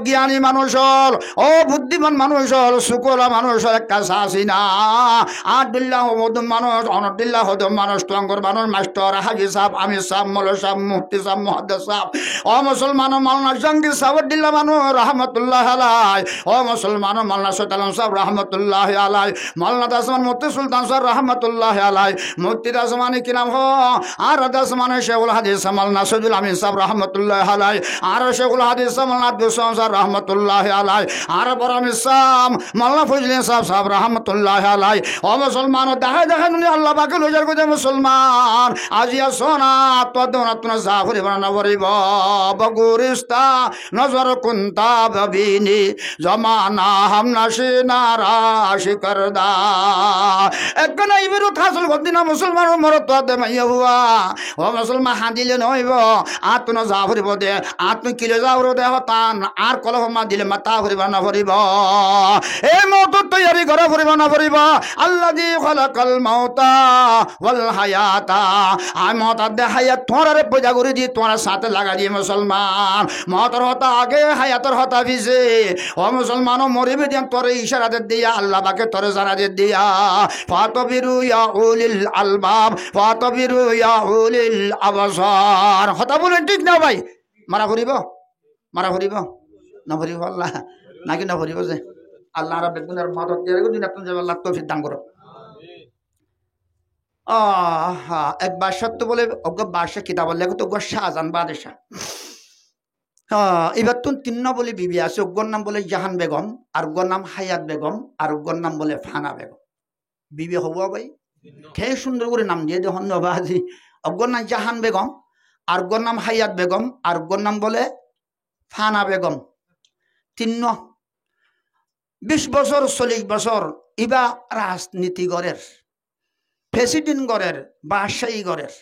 জ্ঞানী মানুষ হল, ও বুদ্ধিমান মানুষ হল, সুকলা মানুষ হল, একটা শাসি না আদুল্লাহ মদুম মানুষ, অনদুল্লাহ হদম মানুষ, টঙ্গর মানুষ, মাস্টার হাজি সাহেব, আমির সাহেব, মৌল সাহেব, মুফতি সাহেব, মুহাদ্দিস সাহেব, ও মুসলমান মাওলানা জঙ্গি সাবুদ্দিল্লাহ মানুষ রহমতুল্লাহ আলাই, ও মুসলমান মাওলানা সৈয়দ সাহেব রহমতুল্লাহ আলাই, মাওলানা দাসমান মুফতি সুলতান সাহেব রহমতুল্লাহ আলাই, মুফতি দাসমানি কি নাম হো আর দাসমানে শেখুল হাদিস মাওলানা সৈয়দুল আমিন সাহেব রহমতুল্লাহ আলাই, আর শেখুল হাদিস মাওলানা আব্দুল সালাম সাহেব রহমতুল্লাহ আলাই, আর বরম ইসলাম মাওলানা ফজলুল সাহেব রহমতুল্লাহ আলাই। ও মুসলমান দেখা দেখা আল্লাহ বাকে লজার করে মুসলমান আজিয়া সোনা তদনাতন জাফরি বানা বরিব বগুরিস্তা নজর কুন্তা ববিনি জমানা হাম নাশিনা রাশি করদা একনা ইবেরু খাসল গদিনা মুসলমান মরত দে মাইয়া হুয়া। ও মুসলমান হাদিলে নইব আতন জাফরি বদে আতন কিলে যাওর দে হতান আর কলহ মা দিলে মাতা ভরিব না ভরিব এই মত তৈয়ারি করা ভরিব না ভরিব আল্লাযী খালাকাল মাউতা ওয়াল হায়াতা আই মত দে হায়াত তোরারে পয়দা করে দি তোরা সাথে লাগা দি মুসলমান মতর হতা আগে হায়াতর হতা বিজে। ও মুসলমান মরিবে দিন তোরে ইশারা দে দিয়া আল্লাহ বাকে তোরে জানা দে দিয়া ফাতাবিরু ইয়া উলিল আলবাব ফাতাবিরু ইয়া উলিল আবসার হতা বলেন ঠিক না ভাই? মারা ভরিব মারা ভরিব না ভরিব আল্লাহ নাকি না ভরিব যে আল্লাহ রাব্বুল গুনার মদদ দিয়ে দিন আপনি যে আল্লাহ তৌফিক দান করো। এক বাদশাহ তো বলে অজ্ঞ বাদশাহ কিতাব লেখো তো অজ্ঞ শাহজাহান বাদশাহ। এবার তো তিন বলে বিবি আছে, অজ্ঞর নাম বলে জাহান বেগম, আর অজ্ঞর নাম হায়াত বেগম, আর অজ্ঞর নাম বলে ফানা বেগম। বিবি হবো ভাই খেয়ে সুন্দর করে নাম দিয়ে দেখুন বাজি। অজ্ঞর নাম জাহান বেগম, আর অজ্ঞর নাম হায়াত বেগম, আর অজ্ঞর নাম বলে ফানা বেগম। তিন 20 বছর 40 বছর ইবা রাজনীতি গড়ের, প্রেসিডেন্ট গড়ের, বাদশাহী গড়ের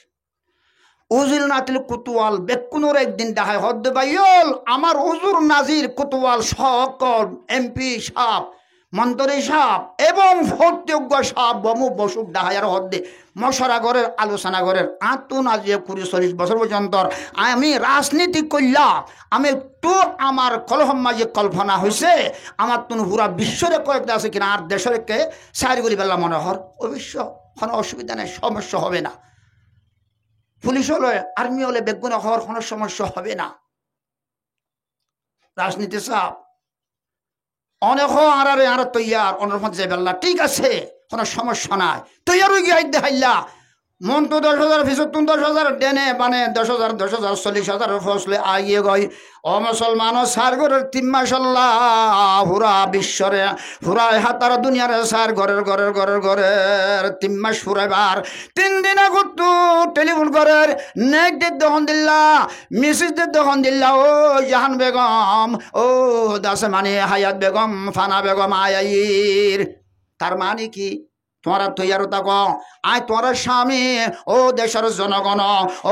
উজিল নাতিল কুতুয়াল বেকুনোর একদিন দেখায় হদ্দে বাইল আমার হুজুর নাজির কুতুয়াল সকল এমপি সাহেব মন্ত্রী সাহেব এবং ভোটযোগ্য সাহেব বমু বসুক দেখায় হদ্দে মশরা ঘরের আলোচনা ঘরের আতুন আজিয়ে 40 বছর পর্যন্ত আমি রাজনীতি করলাম, আমি একটু আমার কলহম মাঝে কল্পনা হয়েছে আমার তুন পুরা বিশ্বরে কয়েকটা আছে কিনা আর দেশের কে সারি করি পেলাম মনে হর অবশ্য কোনো অসুবিধা নেই, সমস্যা হবে না। পুলিশ হলে আর্মি হলে বেগুনা হওয়ার কোনো সমস্যা হবে না। রাজনীতি সাহেব অনেক আর তৈয়ার অনেক যে বেল্লা ঠিক আছে কোনো সমস্যা নাই তৈয়ার হয়ে গিয়ে দেখাইলা মন তো 10,000 ফিসত 10,000 ডেনে মানে 10,000 40,000 ফসলে আইয়ে গই। ও মুসলমান সার ঘরের 3 মাস আল্লাহ পুরা বিশ্বরে পুরা হাতার দুনিয়ার সার ঘরের ঘরের ঘরের ঘরের 3 মাস ফুরাইবার 3 দিন আগত টেলিফোন ঘরের নেকদের দহন দিল্লা মিসেসদের দহন দিল্লা ও জাহান বেগম ও দাসে মানে হায়াত বেগম ফানা বেগম আয়াইর। তার মানে কি তোমারা তৈয়ার থাক আয় তোমার স্বামী ও দেশের জনগণ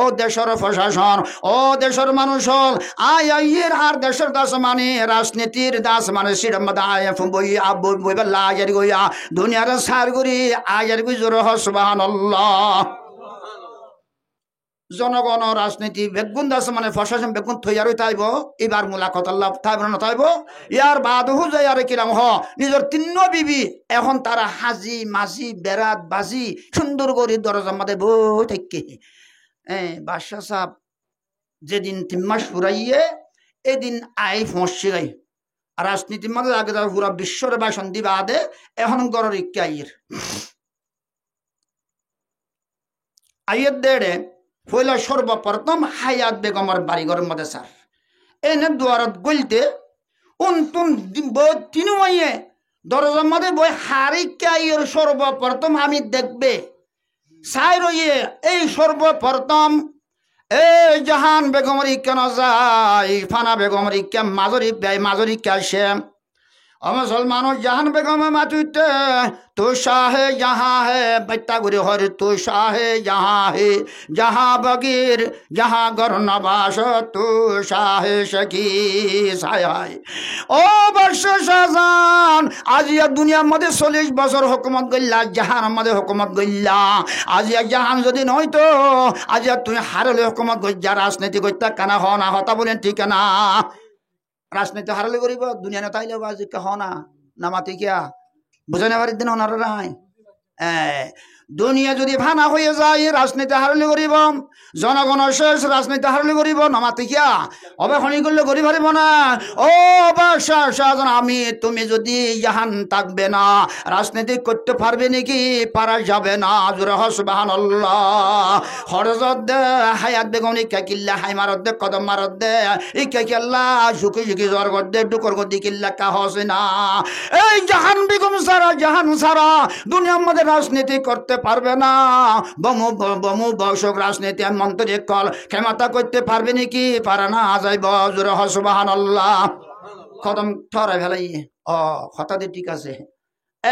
ও দেশের প্রশাসন ও দেশের মানুষ হল আয় আইয়ের আর দেশের দাস মানে রাজনীতির দাস মানে সিরমদা আয় বই বই বেলা আয়ার গইয়া দুনিয়ার সার গরি আয়ার গই জোর সুবহানাল্লাহ। জনগণ রাজনীতি বেগুন দাস মানে প্রশাসন বেগুন তৈয়ারই তাইব এবার মোলাকত আল্লাহ তাইব না তাইব ইয়ার বাদ হু যায় আর কিরাম হ নিজের 3 বিবি এখন তারা হাজি মাঝি বেড়াত বাজি সুন্দর করে দরজার মধ্যে বই থেকে বাদশাহ সাহেব যেদিন 3 মাস ফুরাইয়ে এদিন আই ফসছে গাই রাজনীতির মধ্যে আগে তারা পুরা বিশ্বরে ভাষণ দিবা আদে এখন গড়ের ইকে আইয়ের দেড়ে পয়লা সর্বপ্রথম হায়াত বেগমের বাড়িঘরের মধ্যে স্যার এনে দুয়ারত গলতে উনতুন তিনু আইয়ে দরজার মধ্যে বই হারিকাইয়ের সর্বপ্রথম আমি দেখবে সাই রইয়ে এই সর্বপ্রথম এই জাহান বেগমের কেন যায় ফানা বেগমের কে মাজরি আসে मुसलमानो जहान बेगम मातुते तो शाह यहाँ है बच्ता गुरे हर तो शाह यहाँ है जहाँ बगीर जहाँ गर नबास तो शाह शकी साय ओ बर्ष शाहजान आज या दुनिया मध्य 40 बছর हुकूमत गइल्ला जहान मध्य हुकूमत गइल्ला आज या जहान যদি নয় তো आज তুমি হারলে हुकूमत গইয়া রাজনীতি কইতা কানা হ না হতা বলেন ঠিক না রাজনীতি হারালে করিব দুনিয়া নেতাইলে বাজি হ না নামাতি কিয়া বুঝে নেবার দিন ওনারা নাই দুনিয়া যদি ভানা হয়ে যায় রাজনীতি হারলে করিব জনগণের শেষ রাজনীতি হারলে করিব নামাতি কিয়া অবেক্ষণী করলে করি পারিব না ও শাহজাহান আমি তুমি যদি জাহান থাকবে না রাজনীতি করতে পারবে নাকি পারা যাবে না জোরে হ সুবহানাল্লাহ হরজত দে হায়াত বেগম ইকা কিল্লা হাই মারত দে কদম মারত দে ইকা কিল্লা ঝুঁকি ঝুঁকি জ্বর কর দে ডুকর গদি কিল্লা কা হসে না এই জাহান বেগম সারা দুনিয়ার মধ্যে রাজনীতি করতে পারবে না বমু বর্ষক রাজনীতি মন্ত্রী কল ক্ষমতা করতে পারবে নাকি পারে না যাইব জোরে হ সুবহানাল্লাহ কদম ঠরাই ফেলাই কথা দিয়ে ঠিক আছে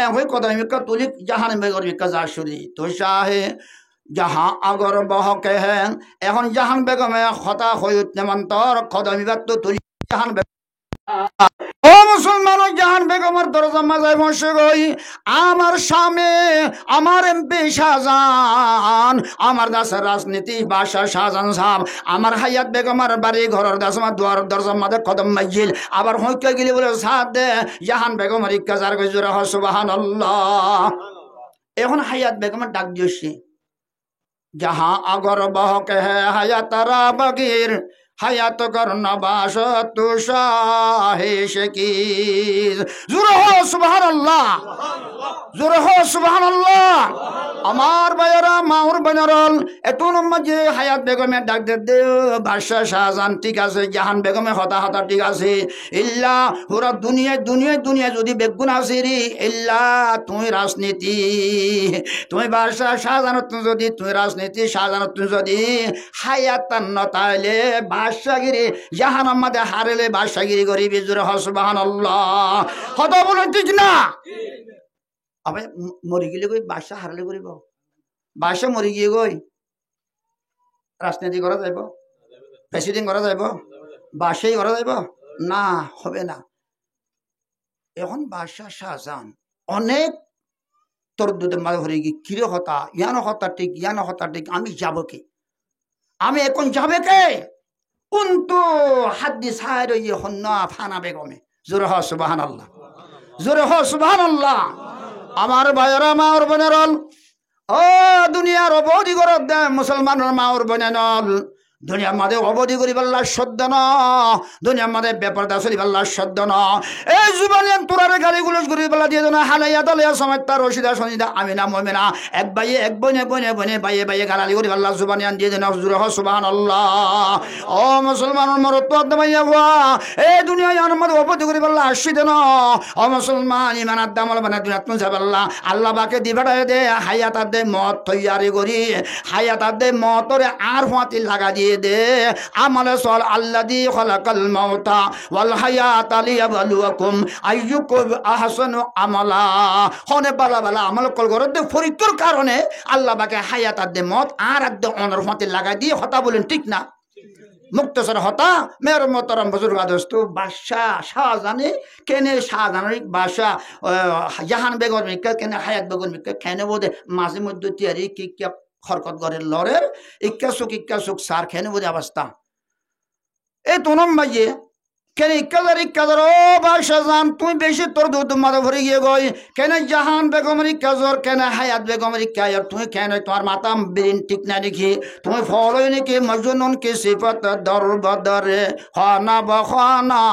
হয়ে কদম মিকা তুলি জাহান বেগর মিকা জাসুরি তো শাহে যাহা আগর বহকে হ্যাঁ এখন জাহান বেগমে হতা হয়ে উঠতে মন্তর কদম তো তুলি জাহান বেগম ও মুসলমান জাহান বেগমের দরজা মাজায় বসে গই আমার স্বামী আমার এমপি শাহজাহান আমার দাসের রাজনীতি বাদশা শাহজাহান সাহেব আমার হায়াত বেগমের বাড়ি ঘরের দাস আমার দুয়ার দরজা মাঝে কদম মাইজিল আবার হইকে গেলি বলে সাথ দে জাহান বেগমের ইকাজার গজুরে হ সুবহানাল্লাহ এখন হায়াত বেগমের ডাক দিয়েছি যাহা আগর বহকে হে হায়াতারা বগির হায়াত করনবাস তু শাহে শকির জোরে হো সুবহানাল্লাহ জোরে হো সুবহানাল্লাহ আমার ভাইয়েরা মাউর বানারল এত মাঝে হায়াত বেগমে ডাক দে বাদশাহ শাহজাহান ঠিক আছে জাহান বেগমে হতা হতা ঠিক আছে ইল্লা পুরা দুনিয়া যদি বেগুন আছে রে ইল্লা তুই রাজনীতি তুই বাদশাহ শাহজাহান যদি তুই রাজনীতি শাহজাহান যদি হায়াত নতাইলে বাদশাগিরি জাহান আমাদের হারেলে বাদশাগিরি করিবি জোরে হ সুবহানাল্লাহ হতা বলেন ঠিক না আবার মরি গেলে কই বাদশা হারলে করিব বাদশা মরি গিয়ে গই রাজনীতি করা যাইব প্রেসিডেন্ট করা যাইব বাদশাহী করা যাইব না হবে না এখন বাদশাহ শাহজাহান অনেক তোর দুধের মাঝে হরে গিয়ে কিরে হতা ইয়ানো হতা ঠিক আমি যাব কে আমি এখন যাবে কে কিন্তু হাদ্দি সাহের ইয়ে হন্না ফানা বেগমে জোরে হ সুবহানাল্লাহ জোরে হ সুবহানাল্লাহ আমার ভাইয়েরা মাওর বোনেরল ও দুনিয়ার অবধি করত দে মুসলমানের মাওর বোনেরল দুনিয়ার মাঝে অবধি করি পাল্লার সদ্য না দুনিয়ার মাঝে ব্যাপার দাসরি পাল্লার সদ্য না এই জীবনে তোরারে গালিগুলো করি পাল্লা দিয়ে না হালাইয়া তালিয়া সময় তার রশিদা সনিদা আমি না মমে না এক বাইয়ে এক বনে বাইয়ে গালালি করি পাল্লা জুবানি আন দিয়ে দেন জুরে হ সুবহানাল্লাহ ও মুসলমানের মরত তো দমাইয়া হওয়া এই দুনিয়ায় আমার মধ্যে অবধি করি পাল্লা আসি দেন ও মুসলমান ইমানার দামল মানে দুনিয়া তুই পাল্লা আল্লাহ বাকে দিবাটায় দে হায়াতার দে মত তৈয়ারি করি হায়াতার দে মতরে আর হাতি লাগা দিয়ে দে আমলে সল আল্লাযী খালাকাল মাউতা ওয়াল হায়াতা লিয়াবলুয়াকুম আইয়ুকুম আহসানু আমালা হনে বালা আমল কল করে দে পরীক্ষার কারণে আল্লাহ বাকে হায়াত দে মত আর আদ অনর হতে লাগা দিয়ে হতা বলেন ঠিক না মুক্তসর হতা মের মোহতরম বুজুর্গ দোস্ত বাদশাহ শাহজাহানে কেনে শাহজাহানের বাদশাহ জাহান বেগম মিকা কেনে হায়াত বেগম মিকা কেনে বোধে মাঝে মধ্যে তিয়ারি কি হরকত করে লড়ের ইক্কা সুখ সার খেনে বোধে অবস্থা এই তোনম মাইয়ে কেন ইক্কাজার ও বাদশাহজান তুই বেশি তোর দুধ মাথা ভরে গিয়ে গই কেন জাহান বেগমের ইক্কাজর কেন হায়াত বেগমের ইক্কাজর তুই কেন তোমার মাথা ব্রেন ঠিক না দেখি তুমি ফলোই নাকি মজনুন কি সিফত দর বদরে খানা বখানা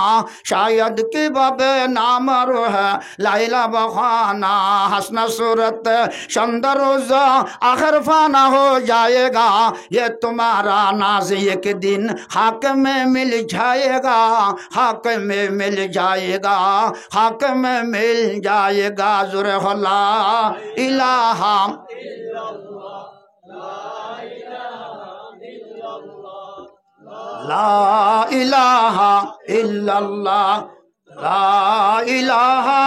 শায়দ কি বাবে নাম রোহা লাইলা বখানা हंसना सूरत शंदर रोजा आखिर फाना हो जाएगा ये तुम्हारा नाज एक दिन हक में मिल जाएगा हक में मिल जाएगा हक में मिल जाएगा जुरे ला इलाहा ला इलाहा इल्लल्लाह ला इलाहा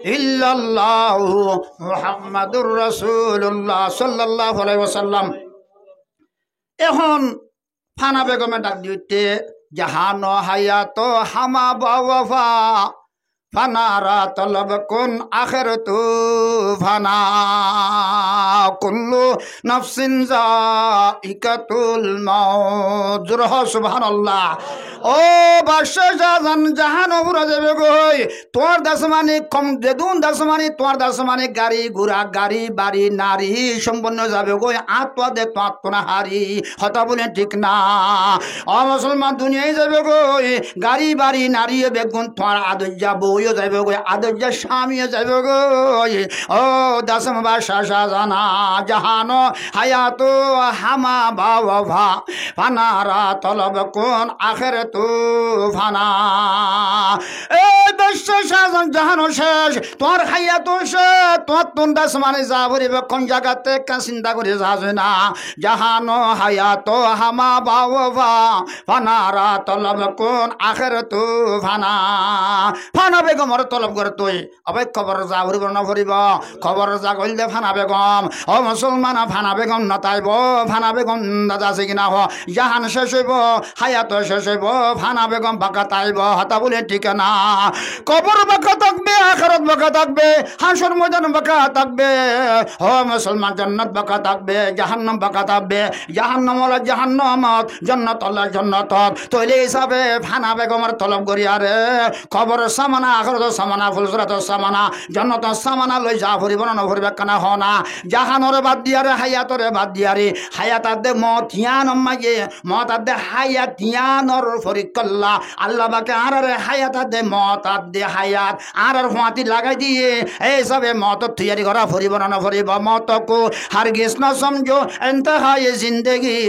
इल्लल्लाह मुहम्मदुर रासूलुल्लाह सल्लल्लाहु अलैहि वसल्लम এখন ফানা বেগমে ডাক দিতে জাহান হায়াত হামা বাওয়াফা ফানারা তলব কুন আখির তু ফানা কুল্লু নাফসিন যায়িকাতুল মাউত জুরহ সুবহানাল্লাহ ও বাদশাহ শাহজাহান জাহান উড়ে যাবে গই তোমার দাসমানি কম যেদুন দাসমানি তোমার দাসমানি গাড়ি ঘোড়া গাড়ি বাড়ি নারী সম্পন্ন যাবে গই আত্মা দে তো আত্মনা হারি হতা বলে ঠিক না ও মুসলমান দুনিয়ায় যাবে গই গাড়ি বাড়ি নারী বেগুন তোমার আদর্যা বইও যাবে গই আদর্যা স্বামীও যাবে গই ও দাসম বাদশাহ শাহজাহান জাহান হায়াত হামা বাবা ফানারা তলব কোন আখের তু ফানা এই বাদশাহ শাহজাহান জাহানো শেষ তোর হায়াত শেষ তোর তুন দাসমানে যা ভরিবে কোন জায়গাতে কা চিন্তা করে যাবে না জাহানো হায়াত হামা বাবা ফানারা তলব কোন আখের তু ফানা ফানা বেগমর তলব করে তুই আবার খবর যা ভরিব না ভরিব খবর যা কইলে ফানা বেগম ও মুসলমান ফানা বেগম নতাইব ফানা বেগম দাদা আছে কিনা হ জাহান শেষ হইব হায়াত শেষ হইব ফানা বেগম বাঁকা তাইব হতা বলে ঠিক না কবর বাঁকা থাকবে আখেরাত বাঁকা থাকবে হাসর ময়দান বাঁকা থাকবে ও মুসলমান জান্নাত বাঁকা থাকবে জাহান্নাম বাঁকা থাকবে জাহান্নাম হলো জাহান্নামত জান্নাত হলো জান্নাত তৈলে হিসাবে ফানা বেগমের তলব করি আরে খবর সামানা আখেরাত সামানা ফুলসরাত সামানা জান্নাত সামানা লই যা ভরিব না ভরিবে কানা হ না জাহানরে বাদ দিয়ারে হায়াতরে বাদ দিয়ারে হায়াত আদে মতিয়ান মাগে মত আদে হায়াতিয়ানর ফরিকল্লা আল্লাহ বাকে আরে হায়াত আদে মত আদে হায়াত আর হাতি লাগাই দিয়ে এই সবে মত তৈরি করা ফরিব না ফরিব মত কো হারগিজ না সমঝো ইন্তহায়ে জিंदगी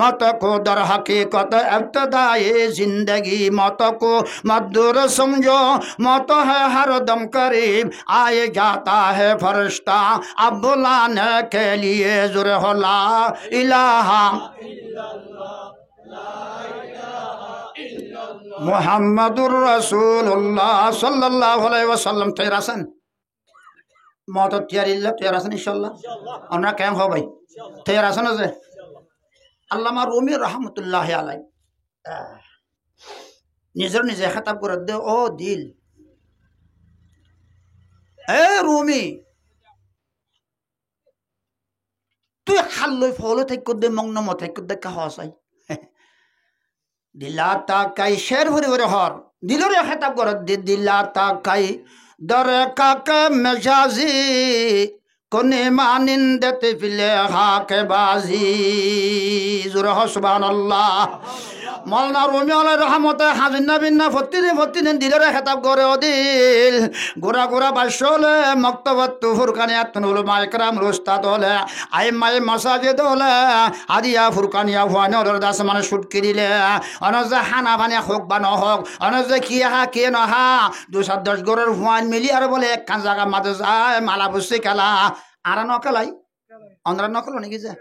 मत को दर हकीकत इब्तदाए जिंदगी मत को मधुर समझो मत है हर दम करीब आए जाता है फरिश्ता अब बुलाने के लिए जुर होला इलाहा मुहम्मदुर रसूलुल्लाह सल्लल्लाहु अलैहि वसल्लम तेरासन मत तैयारी तेरासन इंशाल्लाह আমরা কেন হো ভাই তেরাसन আছে আল্লামা রুমি রহমতুল্লাহ আলাই নিজের নিজে খেতাব করে দে ও দিল এ রুমি তুই খাল্লই ফলো থাক দে মগ্ন থাক দে কাহ চাই দিলা তাকাই শের ভরে ভরে হর দিলরে খেতাব করে দে দিলা তাকাই দরে কাকে মেজাজি কোনে মানিন্দতে ফিলে হাকে বাজি জোরে হ সুবহানাল্লাহ মৌলানা রুমি আলাইহির রহমতে হাজিনা বিন্না ফতিদিন দিলের খেতাব করে দিল গোরা গোরা বাসলে মক্তবাত ফুরকানিয়াত উলামা ইকরাম উস্তাদ হলে আইমায়ে মাসাজিদ হলে আদিয়া ফুরকানিয়া হুয়ানোর দাস মানে শুটকি দিলে অনজে হানা বানে হোক বা নহক অনজে কি হা কে নহা 210 গরের হুয়ান মিলি আর বলে একখান জায়গা মাঝে যায় মালা বুঝছে খেলা আর নকলাই অন্ধ্র নকল নাকি যে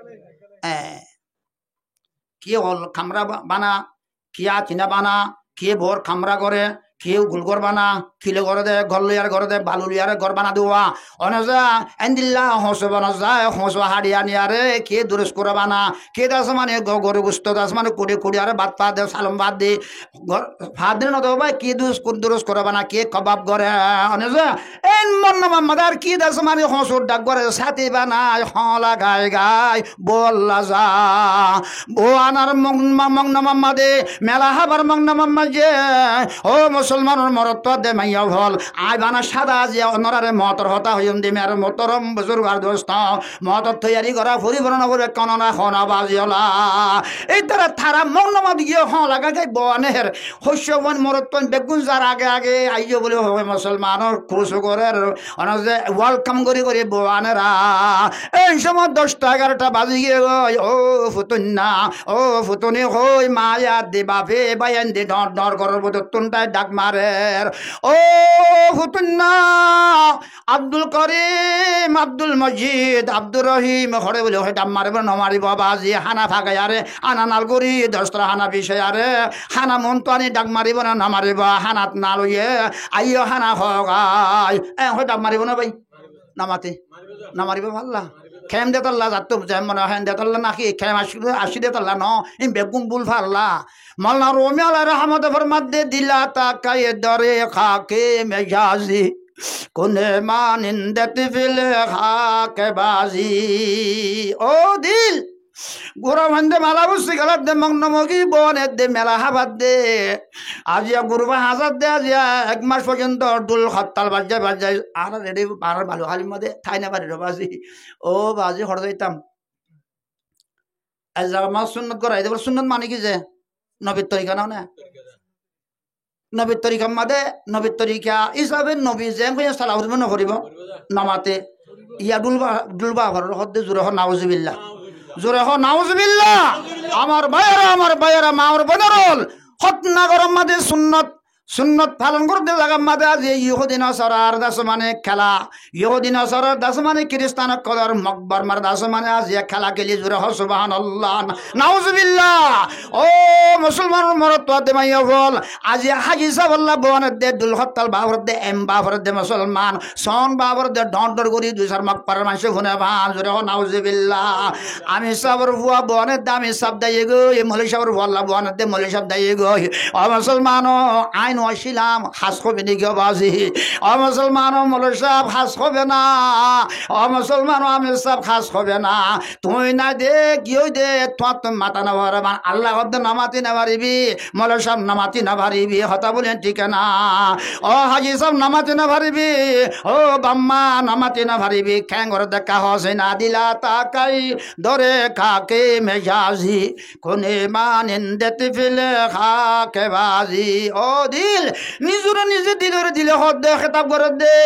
কে হল খামরা বানা কিয়া চিনা বানা কে ভোর খামরা করে কেউ গুলগর বানা খিলে ঘরে দে ঘর লইয়ার ঘরে দে বালু লিয়ারে ঘর বানা দেওয়া অনজা এন্দিল্লা হস বানজা হস হাড়িয়া নিয়ারে কে দুরস করে বানা কে দাস মানে গরু গুস্ত দাস মানে কুড়ি কুড়ি আরে ভাত পা দে সালম ভাত দে ভাত দিন নতো ভাই কে দুরস করে বানা কে কবাব করে অনজা এন মন মাদার কি দাস মানে হসুর ডাক করে সাথে বানায় হলা গায় গায় বল্লা যা বো আনার মংনা মাম্মা দে মেলা হাবার মংনা মাম্মা যে ও মুসলমানের মরত দে মাইয়া হল আই বানা সাদা যে অনরারে মতর হতা হইম দে মের মতরম বুজুর্গার দোস্ত মতর তৈয়ারি করা পরিবর্তন করে কননা খনা বাজিওলা এই তারা থারা মংনা দিয়ে হ লাগা গাই বনের হস্যবন মরত বেগুন যার আগে আগে আইজো বলে হবে মুসলমানের খুশ করে অনজে ওয়েলকাম করি করে বোয়ানেরা এই সময় 10টা 11টা বাজি গিয়ে ও ফুতুন্না ও ফুতুনি হই মায়া দে বাপে বায়ান দে ডর করব তুনটাই ডাক মারের ও ফুতুন্না আব্দুল করিম আব্দুল মজিদ আব্দুর রহিম হরে বলে হয় ডাক মারব ন মারিব বাজি হানা ফাগাই আরে আনা নালগুড়ি 10টা হানা বিষয় আরে হানা মন তো আনি ডাক মারিব না মারিব হানাত না লইয়ে আইও হানা হগাই হয় ডাক মারিব না ভাই নামাতে না মারিব ভাল্লা খেম দে তল্লা যাত মনে হেন দে তল্লা নাকি খেম আসি দে তল্লা ন ইম বেগুম বুল ফাল্লা মৌলানা রুমি আলাইহির রহমতে ফরমাত দে দিলা তাকাই দরে খাকে মেজাজি কোনে মানিন্দত ফিল খাকে বাজি ও দিল গুড়া ভান্ডে মেলা বসছি গেলার দে মগ্নমগি বনের দে মেলা হাবার দে আজিয়া গুরুবা হাজার দে আজিয়া 1 মাস পর্যন্ত ডুল হরতাল বাজায় আর রেডি আর ভালো হালির মধ্যে থাই না পারি বাজি ও বাজি হর যাইতাম আজ আমার সুন্নত করাই দেবার সুন্নত মানে কি যে নবীর তরিকা নাও না নবীর তরিকা মাদে নবীর তরিকা হিসাবে নবী যে সালাহ নকরিব নামাতে ইয়া ডুলবা ঘরের হদ্দে জোরে হ নাউজুবিল্লাহ জোরে হ নাউজুবিল্লাহ আমার ভাইয়েরা মাওর বদরল হতনা গরম মাদে সুন্নত পালন করতে লাগাম মাদে আজ ইহুদিন সরার দাস মানে খেলা ইহুদিন সরার দাস মানে খ্রিস্টান কদর মকবর মার দাস মানে আজ খেলা খেলি জোরে হ সুবহানাল্লাহ নাউজুবিল্লাহ ও মুসলমান মরত দে মাইয়া বল আজ হাজি সাহেব বনের দে দুল হত্তাল বাবর দে বাবর দে মুসলমান সন বাবর দে ডর করি দুই চার মকবর মাসে শুনে ভান জোরে হ নাউজুবিল্লাহ আমি সাবর বুয়া বনের দে আমি সব দাই গো এই মলি সাবর বল্লা বনের দে মলি সব দাই গো ও মুসলমান আইন ওয়াসিলাম হাস হবে নি গো বাজি ও মুসলমান মলি সাহেব হাস হবে না ও মুসলমান আমি সব খাস হবে না তুই না দে কিও দে তোমার মাথা না ভরবা আল্লাহ হদ্দ নামাতি না পারিবি মৌলা সাহেব নামাতি না পারিবি হতা বলেন ঠিক না ও হাজি সাহেব নামাতি না পারিবি ও বাম্মা নামাতি না পারিবি খ্যাঙ্গর দেখা হসে না দিলা তাকাই ধরে খাকে মেজাজি কোনে মানিন্দেতে ফেলে খাকে বাজি ও দিল নিজে দিলে হদ খেতাব করে দে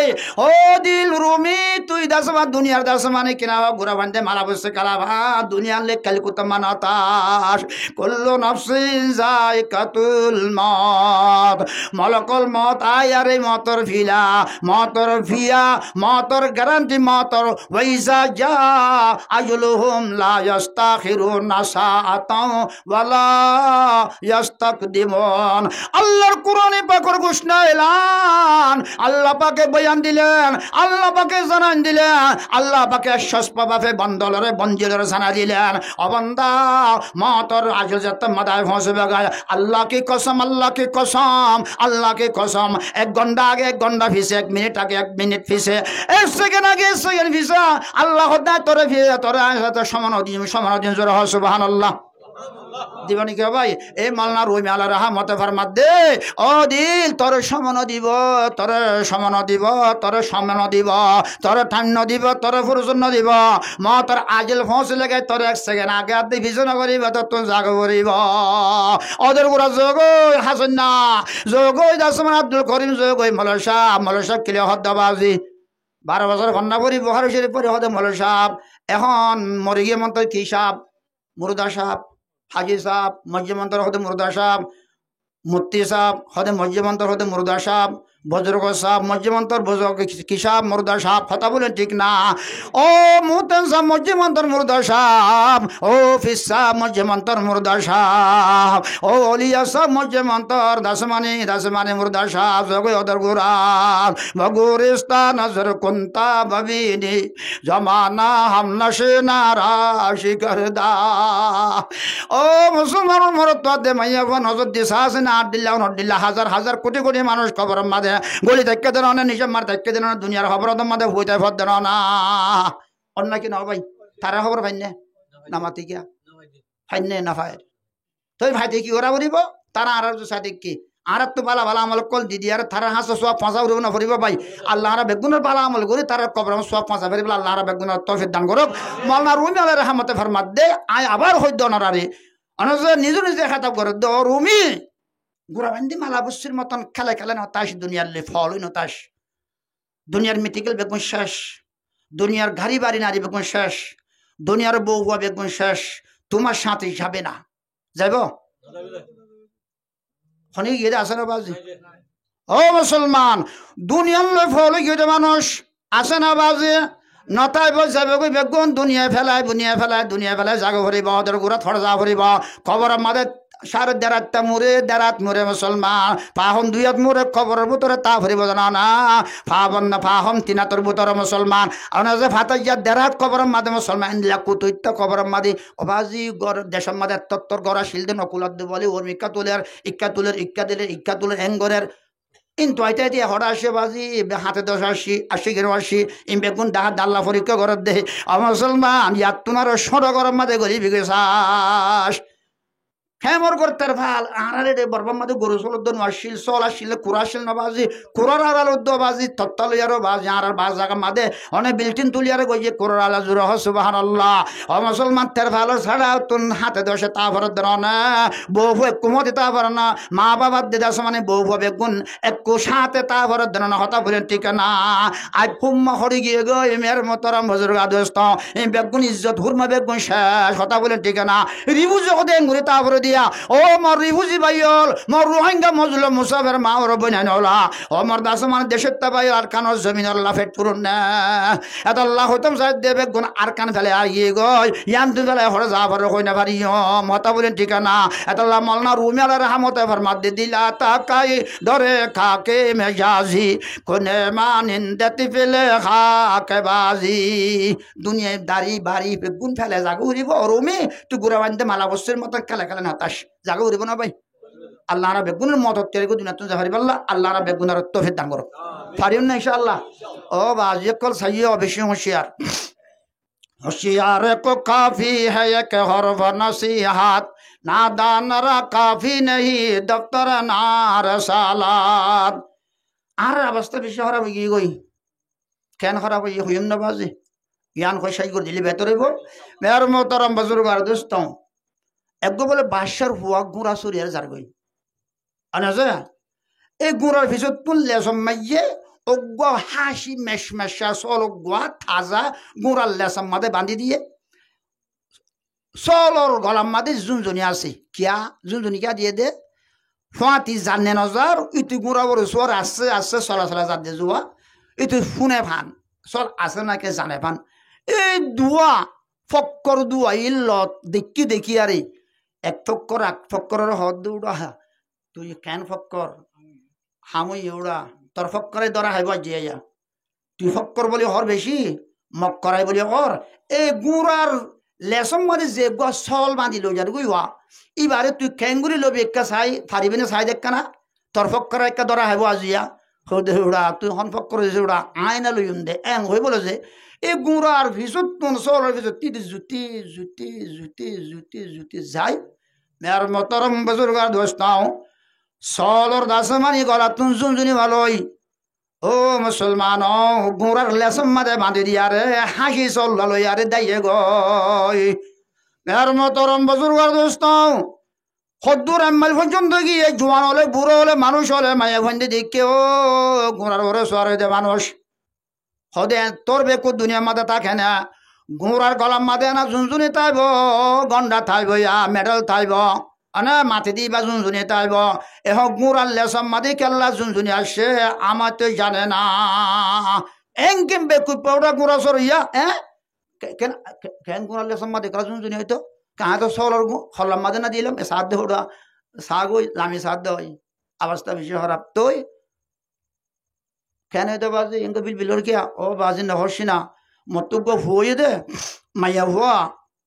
ও দিল রুমি তুই দাসমা দুনিয়ার দাসমানে কিনা গুড়া বান্ধে মালা বসে কালা ভা দুনিয়ার লে কালকুতা মানাতাস কুল্লু নাফসিন যায়কাতুল মত মলকুল মত আয়ারে মতর ফিয়া মতর গ্যারান্টি মতর ওয়াইজা জা আজলুহুম লা ইস্তাখিরুনা সাআতাও ওয়ালা ইস্তাকদিমুন আল্লাহর কোরআনে পাকের ঘোষণা এলান আল্লাহ পাকে বয়ান দিলেন আল্লাহ পাকে জানান দিলেন আল্লাহ পাকে আশ্বাস পাবে বন্দলরে বঞ্জিলরে জানা দিলেন অবন্দা মতর আজল যত মাদায় ফসবে গায় আল্লাহ কি কসম 1 ঘন্টা আগে 1 ঘন্টা ফিসে 1 মিনিট আগে 1 মিনিট ফিসে 1 সেকেন্ড আগে 1 সেকেন্ড ফিসে আল্লাহ খোদা তোরে ফিরে তোরে সমান দিন জোরে হ সুবহানাল্লাহ দিবানি কে ভাই এই মালনা রুই মেলা রাহা মতে ফরমাত দে ও দিল তোর সমান দিব তোর ঠান্ড দিব তোর ফুরুজন্য দিব মা তোর আজিল ফোঁস লেগে তোর 1 সেকেন্ড আগে আদি ভিজন করিব তোর তুই জাগ করিব ওদের গুড়া যোগই হাসন না যোগই দাসমান আব্দুল করিম যোগই মলসা কিলে হদ্দাবাজি 12 বছর ঘন্টা পরি বহার শরীফ পরে হদে মলসা এখন মরে গিয়ে মন্ত কি সাপ মুর্দা সাপ হাজি সাহেব মজ্জমন্তর হতে মুর্দা সাহেব মুফতি সাহেব হতে মজ্জমন্তর হতে মুর্দা সাহেব বজরগ সাহেব মজ্জমন্তর কি সাহেব মুর্দা সাহেব কথা বলে ঠিক না ও মুহতেন সাহেব মজ্জমন্তর মুর্দা সাহেব ও ফিস সাহেব মজ্জমন্তর মুর্দা সাহেব ও অলিয়া সাহেব মজ্জমন্তর দাসমানি মুর্দা সাহেব জগৈ অদর গুরান বগুরিস্তা নজর কুন্তা ববিনি জমানা হাম নশে নারাশি করদা ও মুসলমান মরত দে মাইয়া নজর দিয়ে সাহস না আট হাজার কোটি মানুষ খবর মাঝে গলি দেখতে দেন না নিজের মার দেখতে দেন না দুনিয়ার খবর মাঝে হইতে ফর দেন না অন্য কি না ভাই তারা খবর ফাইনে নামাতি গিয়া ফাইনে না ফাইর তুই ভাইতে কি ওরা বলিব তারা আর সাথে কি আর তো বালা আমল কল দিদি আর তারা হাস সব ফাঁসা উড়ব না ফরিব ভাই আল্লাহ বেগুনের বালা আমল করি তার কবর সব ফাঁসা ফেরিব আল্লাহ বেগুনের তৌফিক দান করুক মাওলানা রুমি আলাইহির রহমতে ফরমাত দে আয় আবার হইদ অনারে অনজ নিজে খাতাব করে দ রুমি গুরাবান্দি মালা বসির মতন খেলে না তাস দুনিয়ার লে ফল হইন তাস দুনিয়ার মেডিকেল বেগুন শেষ দুনিয়ার গাড়ি বাড়ি নারী বেগুন শেষ দুনিয়ার বউ বেগুন শেষ তোমার সাথে যাবে না যাইব খনি গিয়ে আসে না বাজি ও মুসলমান দুনিয়ার লে ফল গিয়ে মানুষ আসে না বাজি নতাই বল যাবে কই বেগুন দুনিয়া ফেলায় জাগো ভরিব ওদের গুড়া থড় যা ভরিব খবর আমাদের সাড়ে দেড়াত মুরে মুসলমান পাহম 2 হাত মুরে খবরের ভিতরে তা ভরিব জানা না ফাহম 3 হাতের ভিতরে মুসলমান যে ফাতাইয়া দেড়াত খবরের মাঝে মুসলমান কুতৈত্য খবরের মাঝে অবাজি দেশের মাঝে তত্তর গড়া শিলদে নকুলাদ বলে ওর ইক্কা তুলের এঙ্গরের কিন্তু আইটা দিয়ে হঠাৎ আসে বাজি হাতে 10 80 গেরো 80 ইম বেগুন ডাহা দাল্লা পরীক্ষা করার দেহে মুসলমান ইয়াত তোমার ষড় গরম মাঝে গলি বিগেছাস হেমর করতে ভাল আনারে রে বরবাম মাঝে গরু চলদ আসছিল চল আসছিল কুড়া আসছিল না বাজি কুড়ার আড়াল উদ্দ বাজি তত্তালইয়ারও বাজি আর বাজ জায়গা মাদে অনেক বিল্টিন তুলিয়ারে গইয়ে কুড়ার আলা জুর সুবহানাল্লাহ ও মুসলমান তের ভালো ছাড়া তুন হাতে 10 তা ভরত না বউ কুমতি তা ভর না মা বাবা দিদাস মানে বউ বেগুন একটু সাথে তা ভরত না হতা বলেন ঠিক না আজ ফুম্মা হরি গিয়ে গো মেয়ের মতরম বুজুর্গা দোস্ত এই বেগুন ইজ্জত হুরমা বেগুন শেষ হতা বলেন ঠিক না রিবু জগতে ঘুরে তা ভরে দিয়া ও মর রিফুজি বাইল মর রোহিঙ্গা মজলুম মুসাফের মা ওর বইনাই নলা ও মর দাসমান দেশের তাবাই আর কানর জমিন আল্লাহ ফেট পুরুন না এত আল্লাহ হতম সাহেব দেবে গুণ আর কান ফেলে আর ইয়ে গই ইয়ান তুই ফেলে হরে যা ভরে কই না পারি মতা বলেন ঠিকানা এত আল্লাহ মলনা রুমিয়াল রহমতে ফরমাত দিলা তাকাই ধরে খাকে মেজাজি কোনে মানিন্দাতি ফেলে খাকে বাজি দুনিয়ায় দাড়ি বাড়ি গুণ ফেলে জাগু উড়িব রুমি তুই গুড়া বান্ধে মালা বস্তির মতো খেলে খেলে নাতাস জাগা উড়িব না ভাই আল্লাহ বেগুনের মত তেরে দুনিয়া তুমি যাহারি পাল্লা আল্লাহ বেগুনের তৌফিক দান করো পারিও না ইনশাআল্লাহ ও বাজি কল সাইয়ে বেশি হুঁশিয়ার होशियार को काफी है एक हरफ नसीहत नादानरा काफी नहीं दफ्तर नार सालात আর অবস্থা বেশি খারাপ হয়ে গই কেন খারাপ হয়ে হইম না বাজে ইয়ান কই সাই করে দিলি ভেতরে বল মেয়ার মোহতারাম বুজুর্গ আর দোস্ত একগো বলে বাদশার হুয়া গুড়া চুরিয়ার যার গই আনাজা এই গুড়ার ভিতর তুললে সম্মাইয়ে অজ্ঞ হাসি মেশমেশা সলগুয়া তাজা গুড়ার লেসাম মাদে বান্ধি দিয়ে চলর গলাম মাদে জুনজনি আছে কিয়া জুনজনি কিয়া দিয়ে দে ফাঁতি জানে নজার ইতি গুড়া বড় চর আছে আছে চলা চলা যার দিয়ে যোৱা ইতি শুনে ফান চল আছে নাকি জানে ফান এই দুয়া ফক্কর দুয়া ইল্লত দেখি দেখি আরে এক ফক্করের হদ দৌড়া তুই কেন ফক্কর হামুই এউড়া তোর ফক্করে ধরা হাইব জিয়া তুই ফক্কর বলি হর বেশি মক্করাই বলি হর এই গুড়ার লেসম মানে যে চল বাঁধি লৈ যার গুইয়া এবারে তুই খেঙ্গুরি লবি একটা চাই ফারিবি না চাই দেখা না তোর ফক্করে একটা ধরা হাইব আজিয়া হদে উড়া তুই হন ফক্কর উড়া আয়না লই দে এং হয়ে বলে যে এই গুড়ার ভিতর তোর চলের ভিতর তিদি জুতি জুতি জুতি জুতি জুতি যাই মেয়ার মতরম বুজুর্গার দোস্তাও চলর দাসমানি গলা তুন জুনজুনি ভালোই ও মুসলমান গুড়ার লেসম মাঝে বাঁধি দিয়া রে হাসি চল লই আরে দাইয়ে গই মেয়ার মতরম বুজুর্গার দোস্তাও সদ্দুর আম্মাল পর্যন্ত গিয়ে জোয়ান হলে বুড়ো হলে মানুষ হলে মায়া ভন্ডি দিকে ও গুড়ার ওরে সোয়ার হইতে মানুষ হদে তোর বেকু দুনিয়ার মাঝে থাকে না গুড়ার গলার মাঝে না ঝুনঝুনি তাইব গন্ডা থাইব ইয়া মেডেল থাইব আনা মাথে দিবা ঝুনঝুনি তাইব এহ গুড়ার লেসম মাদি কেল্লা ঝুনঝুনি আসে আমার তো জানে না এংকিম বেকু পৌড়া গুড়া সর ইয়া কেন গুড়ার লেসম মাদি কেলা ঝুনঝুনি হইতো কাহা তো সলর হল্লাম মাঝে না দিলাম সাথ দে ওটা সাগ ওই লামি সাথ দেয় অবস্থা বেশি খারাপ তুই কেন হইতে বাজি ইনকে বিলর কিয়া ও বাজি না হসি না মতুক হুয়ে দে মাইয়া হুয়া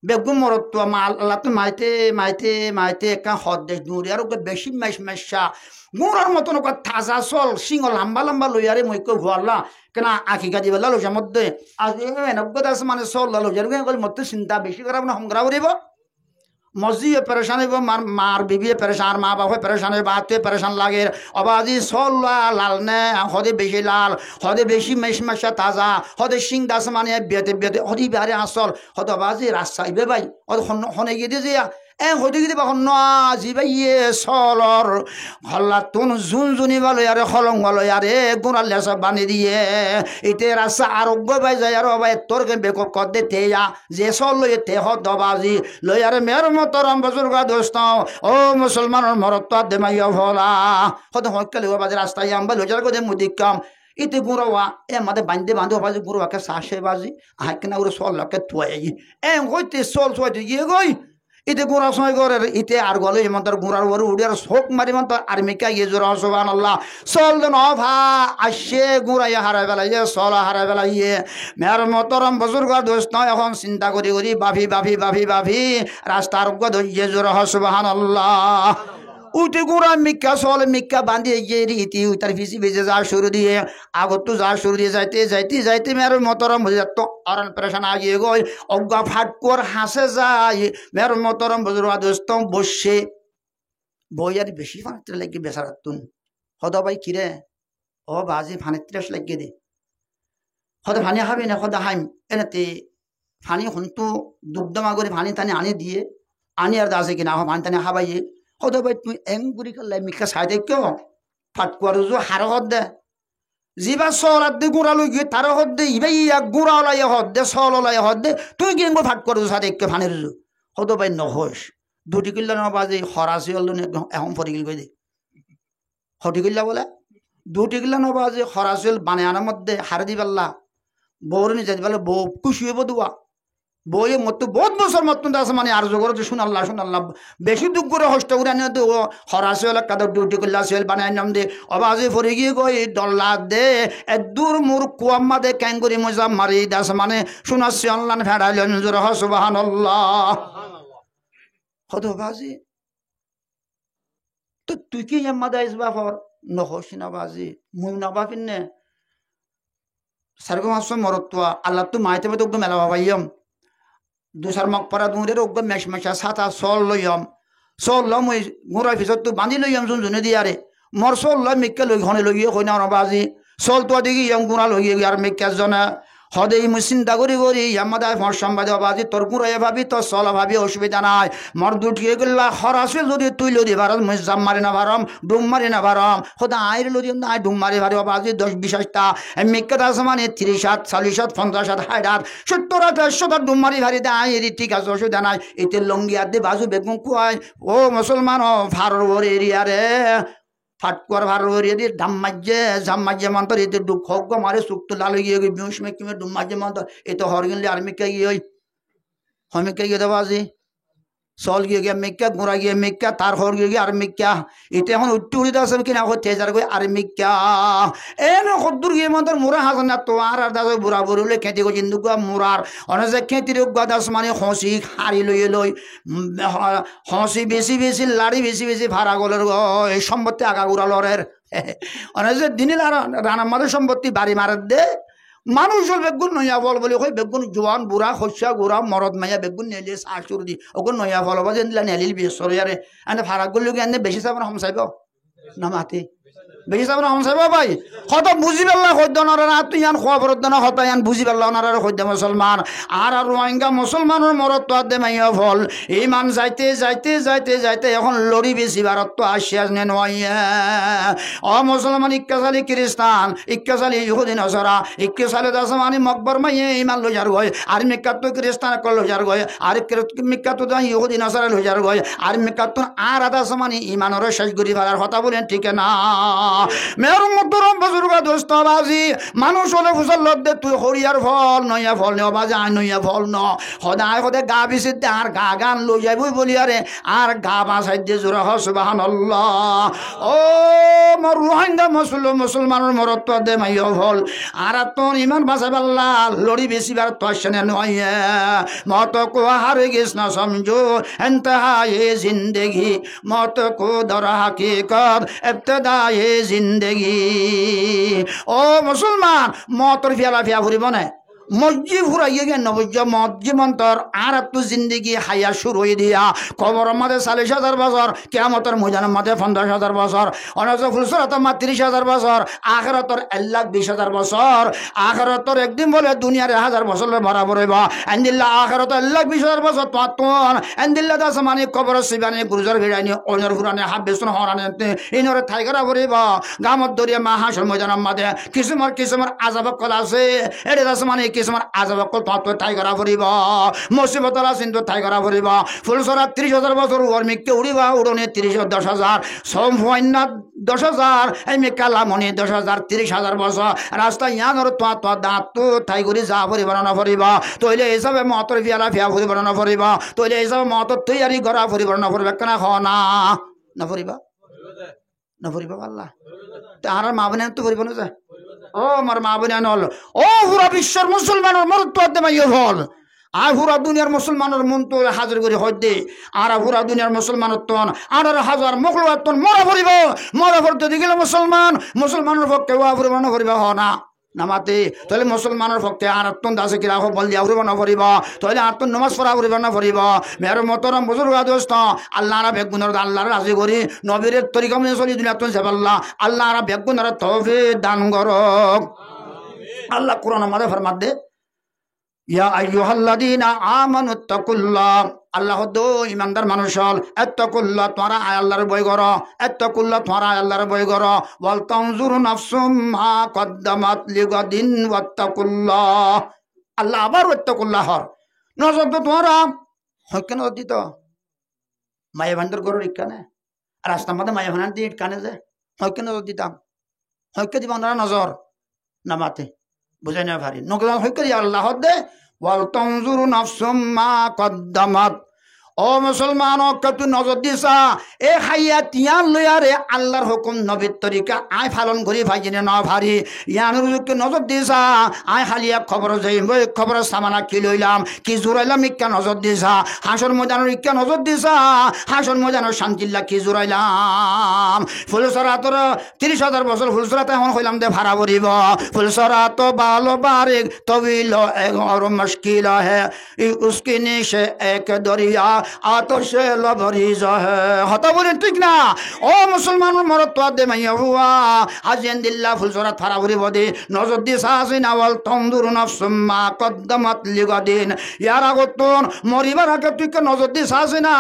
বেগুন মরত তো মা আল্লাহ তো মাইতে মাইতে মাইতে একা হদ দেশ নুরি আর ওকে বেশি মেশা গুড়ার মতন ওকে তাজা চল সিংহ লম্বা লম্বা লইয়ারে মইকে ভুয়াল্লা কেনা আঁকি কাটি বেলা লোজার মধ্যে আজ নব্বই আছে মানে চল লোজার মতো চিন্তা বেশি করা মানে সংগ্রাম করিব মসজিদে পেরেশান হইব মার বিবিয়ে পেরেশান মা বাপে পেরেশান হইব আত্মীয় পেরেশান লাগে অবাজি চল লাল নে হদে বেশি লাল হদে বেশি মেশমেশা তাজা হদে সিং দাস মানে বিয়েতে বিয়েতে হদি বিহারে আসল হদ অবাজি রাস্তা আইবে ভাই হনে গিয়ে দিয়ে যা হইতে গিয়ে বাখন আজি ভাই ইয়ে চলর হল্লা তুন জুনজুনি ভালো আরে হলং ভালো আরে গুণাল সব বানি দিয়ে এতে রাস্তা আরোগ্য পাই যায় আর ভাই তোর বেক কর দে তে যে চল লই তে হদ বাজি লই আরে মেয়ের মতরম বুজুর্গা দোস্ত ও মুসলমানের মরত দে মাইয়া ভোলা হদ হকালে বাজে রাস্তায় আম্বা লজার গদে মুদিকাম ইতে গুঁড়োয়া মাদে বান্ধে বাঁধো বাজি গুঁড়োয়াকে শাসে বাজি আহাকে না ওরে চল লকে থুয়াই হইতে চল থুয়াইতে গিয়ে গই ইতে গুড়া সময় করে ইতে আর গলে যেমন তার গুড়ার ওর উড়িয়ার শোক মারি মন তার আর্মিকা ইয়ে জোর সুবহান আল্লাহ চল দেন ভা আসে গুড়া ইয়ে হারাই বেলা ইয়ে চল হারাই বেলা ইয়ে মেয়ের মতরম বুজুর্গ দোস্ত এখন চিন্তা করি করি বাফি বাফি বাফি বাফি রাস্তার ইয়ে জোর সুবহান আল্লাহ উঠে গুড়া মিক্কা চল মিক্কা বাঁধিয়ে গিয়ে রীতি তার পিছিয়ে বেজে যা শুরু দিয়ে আগত তো যা শুরু দিয়ে যাইতে যাইতে যাইতে মেরো মতরম বুঝে যাত আরান পেরেশান আগিয়ে গই অজ্ঞা ফাটকুয়ার হাসে যায় মেরো মতরম বুঝুরা দোস্ত বসে বই আর বেশি ফানিতে লাগিয়ে বেসারাতুন হদা ভাই কিরে ও বাজি ফানিতে লাগিয়ে দে হদা ফানি খাবি না হদা হাইম এনেতে ফানি হন্তু দুগ্ধমা করে ফানি টানি আনি দিয়ে আনি আর দাসে কিনা ফানি টানি খাবাইয়ে হদা ভাই তুই এং গুড়ি করলে মিকা চাই দে কিয় ফাটকুয়ার হার হদ দে যিবা চলার দে গুড়া লই গিয়ে তার হদ দে ইবাই এক গুড়া ওলাই হদ দে চল ওলাই হদ দে তুই কি ফাটকুয়ার চাই দে কিয় ফানির হদা ভাই নহস দুটি কিল্লা নবাজে হরাসি হল এখন ফরি গিল কই দে হটি কিল্লা বলে দুটি কিল্লা নবাজে হরাসি হল বানানোর মধ্যে হারে দি পাল্লা বউর নিয়ে যাই বলে বউ খুশি হইব দুয়া বইয়ে মতো বহুত বছর মতন আছে মানে আর জগর শুনাল্লাহ শুনাল্লাহ বেশি দুঃখ করে হস্ত করে আনি দে হরাসি হল কাদের ডিউটি করলে আসিল বানাই নাম দে অবাজে ফরি গিয়ে গই ডল্লা দে দূর মোর কুয়াম্মা দে ক্যাঙ্গুরি মজা মারি দাস মানে শুনাচ্ছি অনলাইন ফেড়াইল নিজের সুবহানাল্লাহ হতো বাজি তো তুই কি এম্মা দাইস বাফর নহস না বাজি মুই না বাফিনে সারগম আসম মরত্বা আল্লাহ তো মাইতে মতো একদম মেলা বাবাইম দুসার মক পরা দুরের একদম মেশ মেশা সাতা সল লইম সল লম ওই ঘোড়া পিছত তো বান্ধি লইম যোন জনে দিয়ারে মর সল লই মিক্কে লই ঘনে লইয়ে কই না বাজি সল তো দেখি ইয়ম গুড়া লইয়ে আর মিক্কে জনে হদে মুই চিন্তা করি করি ইয়ামাদায় ফর সম্বাদ বাজি তোর গুড়াইয়ে ভাবি তোর চলা ভাবি অসুবিধা নাই মর দুটিয়ে গেলা হরাসে যদি তুই লদি ভারম মুই জাম মারি না ভারম ডুম মারি না ভারম হদা আইর লদি নাই ডুম মারি ভারি বাজি 10-20টা মিক্কা দাস মানে 30-40 50 60 70 ডুম মারি ভারি দে আইরি ঠিক আছে অসুবিধা নাই এতে লঙ্গি আর দে বাজু বেগুন কুয়াই ও মুসলমান ও ভারর ওর এরিয়া রে ফাটকুয়ার ভার দিয়ে ডাম মাজ্যে মন্তর এতে ডুব হোক মারে সুক্ত লাল গিয়ে বিউস মে কিমে ডুম মাজ্যে মন্তর এ তো হরগিনলে আর মিক্কা গিয়ে ওই হমিক্কা গিয়ে দেবো আজি চল গিয়ে গিয়ে মিক্কা ঘোরা গিয়ে মিক্কা তার হর গিয়ে আর মিক্কা এটা এখন উঠতে উড়িতে আছে কিনা তেজার গিয়ে আর মিক্কা এ না সদ্দুর গিয়ে মন্তর মোরা হাজার না তো আর দাস বুড়া বুড়ি খেতে গো চিন্দু মোরার অনেক যে খেতির দাস মানে হসি হারি লই হসি বেশি বেশি লাড়ি বেশি বেশি ভাড়া গলের এই সম্পত্তি আগা গুড়ালরের অনেক যে দিনে রানার মাঝে সম্পত্তি বাড়ি মারার দে মানুষ বেগুন নয়া ফল বলে কই বেগুন জোয়ান বুড়া খসা গুড়া মরদ মাইয়া বেগুন নেলে শাশুর দি ওগুন নয়া ফল হবা যেন নেলিল বেসর ইয়ারে এনে ভাড়া গুলো এনে বেশি চাব না হমসাইব না মাতি বেশি চাব না হমসাইব ভাই কত বুঝি পেলা সদ্য না তুই ইয়ান খোয়া ফরত না হতা ইয়ান বুঝি পেলা না সদ্য মুসলমান আর রোহিঙ্গা মুসলমানের মরদ তো আদে মাইয়া ফল ইমান যাইতে যাইতে যাইতে যাইতে এখন লড়ি বেশি ভারত তো আসিয়াস নে নয়া ও মুসলমান ইক্কাশালি খ্রিস্টান ইক্কাশালি ইহুদি নসরা ইক্কাশালি দাসমানি মকবর মাইয়ে ইমান লই যার গয় আর মিক্কাত তো খ্রিস্টান কল লই যার গয় আর মিক্কাত তো ইহুদি নসরা লই যার গয় আর মিক্কাত তো আর দাসমানি ইমানের শেষ গরি ভাড়ার কথা বলেন ঠিক না মেরুম মতরম বুজুর্গ দোস্ত বাজি মানুষ হলে ফুসল দে তুই হরিয়ার ফল নয়া ফল নে বাজি আই নয়া ফল ন সদায় সদায় গা বিচিতে আর গা গান লই যাবই বলি আরে আর গা বাঁচাই দিয়ে জোরা হ সুবহানাল্লাহ ও মর রোহিঙ্গা মুসলমানের মরত্ব দে মাইয়া ফল আর তোর ইমান বাঁচাই পাল্লা লড়ি বেশিবার তো আসনে নয় মত কো হার গেছ না সমঝো এন্তহায়ে জিন্দগি মত কো দর হাকিকত ইবতদায়ে জিন্দগি ও মুসলমান মতর ফিয়ালা ফিয়া ফুরিব না মসজিদ ফুরাইয়ে গে নবজ্য মসজিদ মন্তর আর একটু জিন্দগি হাইয়া শুরু হয়ে দিয়া কবর মাঝে 40,000 বছর কেয়ামতের ময়দানের মাঝে 50,000 বছর অনজ ফুলসরাত 30,000 বছর আখিরাতর 1,20,000 বছর আখিরাতর একদিন বলে দুনিয়ার 1000 বছরের বরাবর হইব আন্দিল্লাহ আখিরাত 1,20,000 বছর পাতন আন্দিল্লাহ দাস মানে কবর সিবানি গুরুজর ভিড়ানি অনর ফুরানে হাবেসন হরানে ইনরে থাইগরা ভরিব গামত দরিয়া মাহাসর ময়দানের মাঝে কিসমর আযাব কল আছে এডে দাস মানে কিছুমান আযাব কল তো ঠাই করা ফুরিব মুসিবত কিন্তু ঠাই করা ফুরিব ফুলসরা 30,000 বছর ওর মিকে উড়িবা উড়নে 10,000 সম্পূর্ণ 10,000 এই মেকালা মনে 10,000 30,000 বছর রাস্তা ইয়ানোর তো দাঁত তো ঠাই করে যা ফুরিব না ফুরিব তইলে হিসাবে মতর ফিয়ালা ফিয়া ফুরিব না ফুরিব তইলে হিসাবে মতর তৈয়ারি করা ফুরিব না ফুরিব কেন হ না ফুরিবা না ফুরিব আল্লাহ তাহার মা বোনে তো ফুরিব না যায় ও আমার মা বোনে নল ও পুরা বিশ্বের মুসলমানের মরত্ব মাইয় ফল আর পুরা দুনিয়ার মুসলমানের মন তো হাজির করে হজ দে আর পুরা দুনিয়ার মুসলমানের তন 18,000 মখলুকাত তন মরা পড়তে গেলে মুসলমানের পক্ষে পরিমাণ করিবা হ না নামাতে তাহলে মুসলমানের পক্ষে আর তন দাসে কিরা বল দিয়া পরিমাণ করিব তাহলে আর তন নমাজ পড়া পরিমাণ করিব মের মতরম বুজুর্গ দোস্ত আল্লাহর বেগুনের আল্লাহর রাজি করি নবীর তরিকা মেনে চলি দুনিয়া তন সেবাল্লাহ আল্লাহর বেগুনের তৌফিক দান করক আল্লাহ কোরআন আমাদের ফরমাত দে ইয়া আইয়ুহাল্লাযীনা আমানুত্তাকুল্লাহ আল্লাহ দো ইমানদার মানুষ হল আত্তাকুল্লাহ তোরা আল্লাহর ভয় করো আত্তাকুল্লাহ তোরা আল্লাহর ভয় করো ওয়াল তানজুরু নাফসুম মা কদ্দামাত লিগাদিন ওয়াত্তাকুল্লাহ আল্লাহ আবার আত্তাকুল্লাহ নজর তো তোরা হকেন দিত মায়ে ভান্ডার গরুর ইকানে রাস্তার মধ্যে মায়ে ভান্ডার দিয়ে ইকানে যে হকেন দিতাম হকে দিব না নজর নামাতে বুঝাই না ভারি নজর হকে দিয়া আল্লাহ দে ওয়াল তানজুরু নাফসুম মা কদ্দামাত ও মুসলমান কত নজর দিছা এ খাইয়া তিয়ান লয়ারে আল্লাহর হুকুম নবীর তরিকা আয় পালন করি ভাইজিনে ন ভারি ইয়ানুর নজর দিছা আয় খালিয়া খবর যাই খবর সামানা কি লইলাম কি জোরাইলাম ইক্কা নজর দিছা হাসর ময়দানের ইক্কা নজর দিছা হাসর ময়দানের শান্তিল্লা কি জোরাইলাম ফুলসরা তোর 30,000 বছর ফুলসরাতে এখন হইলাম দে ভাড়া ভরিব ফুলসরা তো বালো বারিক তবিল और मुश्किल है उसके नीचे एक दरिया आतशे लबरीज है हता बोले ठीक ना ओ मुसलमान मरद तो दे मैया हुआ आजिन दिल्ला फुलसरात फारावरी बदे नजर দি সাসিনা ওয়াল তন্দুরু নাফসুম মা কদ্দামাত লিগাদিন ইয়ার আগতন মরিবার আগে তুই কে নজর দি সাসিনা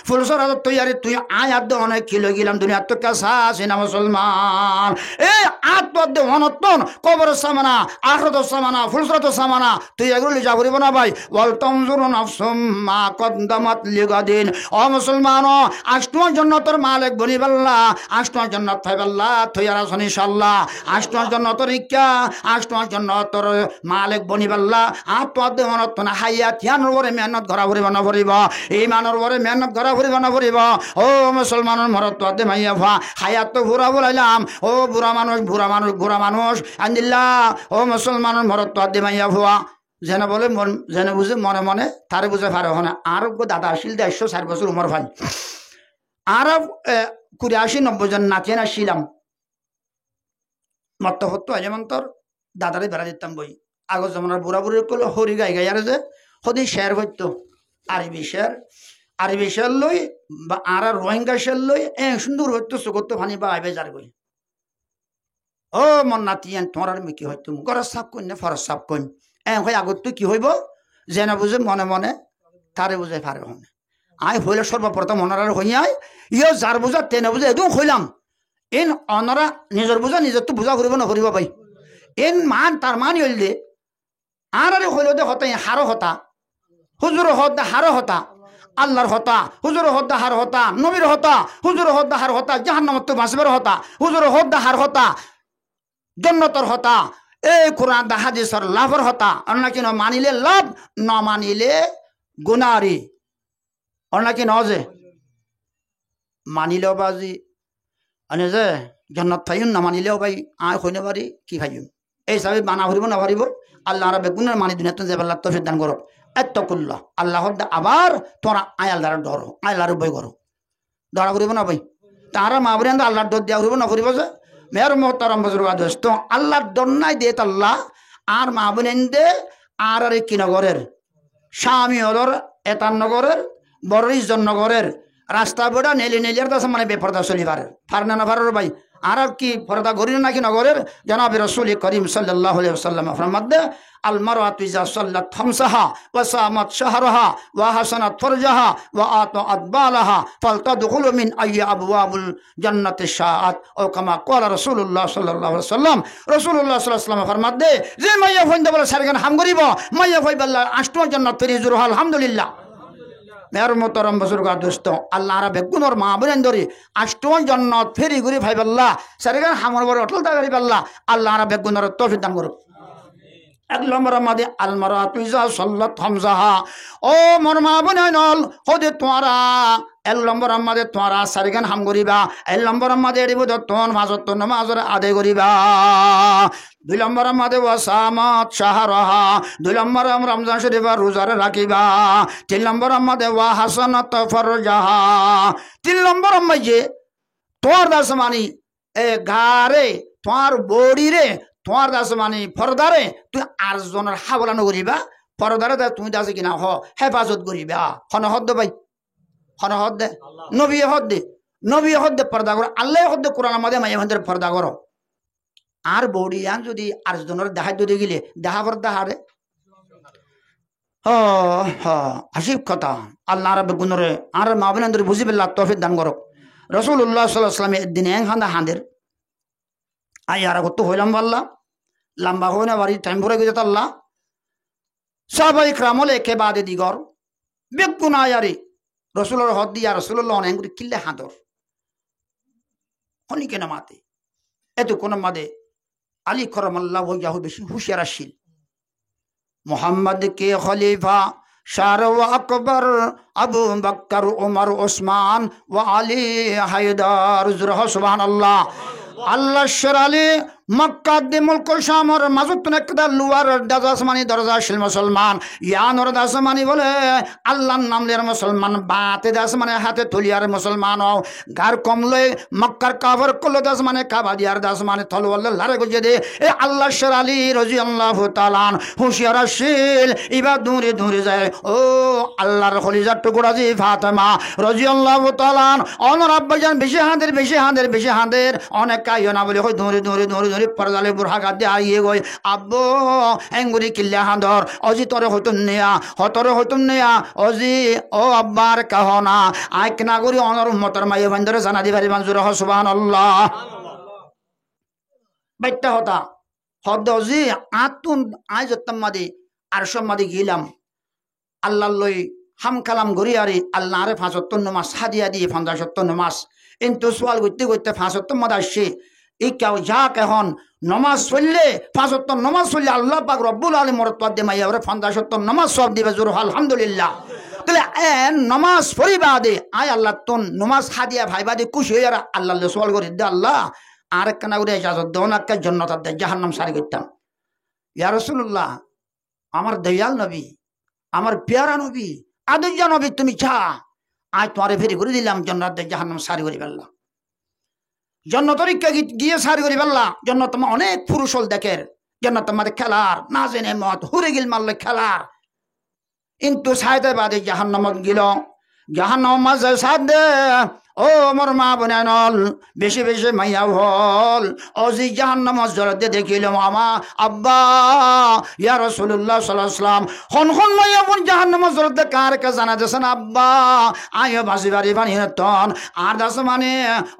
ফুলসরাত তৈয়ারি তুই আয়াত দে অনেক কিলো গিলাম দুনিয়া তো কা সাসিনা মুসলমান এ আত দে অনতন কবর সামানা আখরাত সামানা ফুলসরাত সামানা তুই এগুলো লিজা করিব না ভাই ওয়াল তানজুরু নাফসুম মা কদ্দামাত লিগাদিন ও মুসলমান আষ্টম জান্নাতের মালিক বনিবাল্লাহ আষ্টম জান্নাত পাইবাল্লাহ থইয়ার আছেন ইনশাআল্লাহ আষ্টম জান্নাতের ইচ্ছা আষ্টম জান্নাতের মালিক বনিবাল্লাহ আত্মদে মনত না হাইয়া তিয়ানোর পরে মেহনত করা পড়িব না পড়িব ঈমানের পরে মেহনত করা পড়িব না পড়িব ও মুসলমানের মরত দে মাইয়া ভা হায়াত তো বুড়া বলাইলাম ও বুড়া মানুষ আনদিল্লাহ ও মুসলমানের মরত দে মাইয়া ভুয়া যেন বলে যেন বুঝে মনে মনে তারে বুঝে পারে হনে আর দাদা আসিল 104 বছর উমর ভাই আর 80-90 জন নাচেন আসছিলাম মত হতো যেমন তোর দাদারে বেড়া দিতাম বই আগর জমানার বুড়া বুড়ি করলো হরি গাই গাই আর যে সদি শেয়ার হইতো আরবি শেয়ার লই বা আর রোহিঙ্গা শেয়ার লই সুন্দর হইতো চোখতো ফানি বা আইবে যার গই ও মন নাতিয়ান তোমার আর মিকি হইতো গরজ সাপ কইন না ফরজ সাপ কইন হয় আগত তুই কি হইব যেন বুঝে মনে মনে তারে বুঝে পারে হনে আই হইলে সর্বপ্রথম অনারার হইয়াই ইয়ে যার বুঝা তেনে বুঝে একদম হইলাম এন অনারা নিজের বুঝা নিজের তো বুঝা করিব না করিব ভাই এন মান তার মান হইলে আর হইল দে হতা হারো হতা হুজুর হতা হারো হতা আল্লাহর হতা হুজুর হতা হার হতা নবীর হতা হুজুর হতা হার হতা জাহান্নামত তো বাঁচবার হতা হুজুর হতা হার হতা জন্নতর হতা এই কোরআন দা হাদিসের লাভর হতা অন্য কি মানিলে লাভ ন মানিলে গুনারি অন্য কি নজে মানিলেও বাজি আনে যে জন্নত ফাইন না মানিলেও ভাই আয় হইনে পারি কি খাইম এই হিসাবে মানা ভরিব না ভরিব আল্লাহ আর বেগুনের মানি দুনিয়া যে বেলা তফিক দান করো এত্তকুল্লাহ আল্লাহ আবার তোরা আয়াল দ্বারা ডরো আয়ালার বই করো ডরা করিব না ভাই তারা মা বলেন আল্লাহর ডর দিয়া করিব না করিব যে মেয়ের মোহতারাম বুজুর্গ দোস্ত আল্লাহর ডর নাই দে আল্লাহ আর মা বোনেন দে আর কি নগরের স্বামী হলর এতার নগরের বড় ইজন নগরের রাস্তা বেড়া নেলি নেলিয়ার কাছে মানে বেপরদা চলিবার ফার না ফার ভাই আর কি পর্দা করি নাকি নগরের জনাবে রাসূল করিম সাল্লাল্লাহু আলাইহি ওয়াসাল্লাম ফরমাতে আল মারআতু ইজা সাল্লাত খামসাহা ওয়া সামাত শাহরাহা ওয়া হাসানাত ফরজাহা ওয়া আতাত বালাহা ফালতাদখুলু মিন আইয়ি আবওয়াবুল জান্নাতি শাআত ও কামা ক্বালা রাসূলুল্লাহ সাল্লাল্লাহু আলাইহি ওয়াসাল্লাম রাসূলুল্লাহ সাল্লাল্লাহু আলাইহি ওয়াসাল্লাম ফরমাতে যে মাইয়া ফইন্দা বলে সারগান হাম করিব মাইয়া ফইবাল্লাহ আষ্টম জান্নাত ফিরিজুর আলহামদুলিল্লাহ মের মোহতারাম বুজুর্গ দোস্ত আল্লাহ রা বেগুনর মা বলেন ধরি আষ্টম জান্নাত ফেরি ঘুরি ভাইবাল্লাহ সারগান হামর বড় অটল দাগারি পাল্লাহ আল্লাহ রা বেগুনর তৌফিক দান করুক এক নম্বর মাদে আলমারা তুইজা সল্লত হামজাহা ও মোর মা বোনে নল হদে তোরা এক নম্বর মাদে তোরা সারিগান হাম করিবা এক নম্বর মাদে এড়িব দত্তন মাসত্তর নামাজের আদায় করিবা দুই নম্বর মাদে ওয়াসামাত শাহরাহা দুই নম্বর রমজান শরীফ রোজারে রাখিবা তিন নম্বর মাদে ওয়া হাসানাত ফরজাহা তিন নম্বর মাঝে তোর দাস মানি এ গারে তোর বডি রে তোমার দাস মানে ফরদারে তুই আর জনের হাবলা নকরিবা ফরদারে তুমি দাসে কিনা হেফাজত করিবা হদ ভাই হদ দে নবী হদ দে পর্দা করো আল্লাহ হদ দে কোরআন আমাদের মাঝে মধ্যে পর্দা করো আর বৌড়ি আন যদি আর জনের দেখা যদি গেলে দেখা পর দেখারে হাসিব কথা আল্লাহ রাব্বে গুণরে আর মা বোনেদের বুঝি পেল্লা তৌফিক দান করো রাসূলুল্লাহ সাল্লাল্লাহু আলাইহি ওয়াসাল্লাম একদিন হান্দা হাঁদের আই আর কত হইলাম বললা লম্বা হয় না বাড়ি টাইম ভরে গেছে আল্লাহ সবাই ক্রামলে একে বাদে দিগর বেগুন আয়ারে রসুলের হদ দিয়া রসুল্লাহ অনেক কিল্লে হাঁদর হনি কেন মাতে এত কোন মাদে আলী করমাল্লাহ ইয়াহু বেশি হুশিয়ার আসিল মোহাম্মদ কে খলিফা শার ও আকবর আবু বকর উমর ওসমান ও আলী হায়দার সুবহানাল্লাহ আল্লাহ শর আলী মক্কা দি মুলক শামর মাজুত নেকদা লুয়ার দাসমানি দরজা শিল মুসলমান ইয়ানর দাসমানি বলে আল্লাহর নাম লের মুসলমান বাতে দাসমানে হাতে তুলিয়ার মুসলমান গার কমলে মক্কার কাফর কল দাসমানে কাবা দিয়ার দাসমানে তলওয়াল্লা লারে গজে দে এ আল্লাহ শর আলী রাদিয়াল্লাহু তাআলা হুশিয়ার শিল ইবা দূরে দূরে যায় ও আল্লাহর খলিজার টুকরা জি ফাতেমা রাদিয়াল্লাহু তাআলা অনর আব্বাজান বেশি হাঁদের অনেক কাইও না বলে কই দূরে দূরে দূরে পরদালে বুরহা গাদ দিয়ে আইয়ে গই আব্বু এঙ্গুরি কিল্লা হাঁদর অজি তরে হতুন নেয়া অজি ও আব্বার কাহনা আইক না করি অনর উম্মতের মাইয়ে বান্ধরে জানা দি পারি মঞ্জুর সুবহানাল্লাহ বাইটা হতা হদ অজি আতুন আই যত্তম মাদি আর সম্মাদি গিলাম আল্লাহ লই হাম কালাম গরি আরে আল্লাহ আরে 75 মাস হাদিয়া দিয়ে 50 মাস কিন্তু সোয়াল করতে 75 মাস আসছে এই কেউ যাক এখন নমাজ পড়লে 75 নমাজ পড়লে আল্লাহ পাক রব্বুল আলামিন মরতবা দে মাইয়া 75 নমাজ সব দিবে জোর আলহামদুলিল্লাহ তাহলে নমাজ পড়িবা দে আয় আল্লাহ তোন নমাজ হাদিয়া ভাইবা দে খুশি হয়ে আর আল্লাহ সোয়াল করি দে আল্লাহ আর একখানা করে ইজাজত দেও না জান্নাত দে জাহান্নাম সারি করতাম ইয়া রাসূলুল্লাহ আমার দয়াল নবী আমার প্যারা নবী আদর্য নবী তুমি চা আজ তোমারে ফেরি করে দিলাম জান্নাত দে জাহান্নাম সারি করি আল্লাহ জন্নতর গিয়ে সারি করি আল্লাহ জন্নত অনেক পুরুষ হল দেখের জন্নত আমাদের খেলার না জেনে মত হুরে গিল মারলে খেলার কিন্তু সাইতে বাদে জাহান্নামত গিল জাহান্নাম মাঝে সাথ দে ও মোর মা বোনে নল বেশি মাইয়া হল অজি জাহান্নামত জলতে দেখিলাম আমা আব্বা ইয়া রাসূলুল্লাহ সাল্লাল্লাহু আলাইহি ওয়াসাল্লাম হন মাইয়া বোন জাহান্নামত জলতে কার কে জানা দেছেন আব্বা আয় বাসি বাড়ি বানি তন আর দাস মানে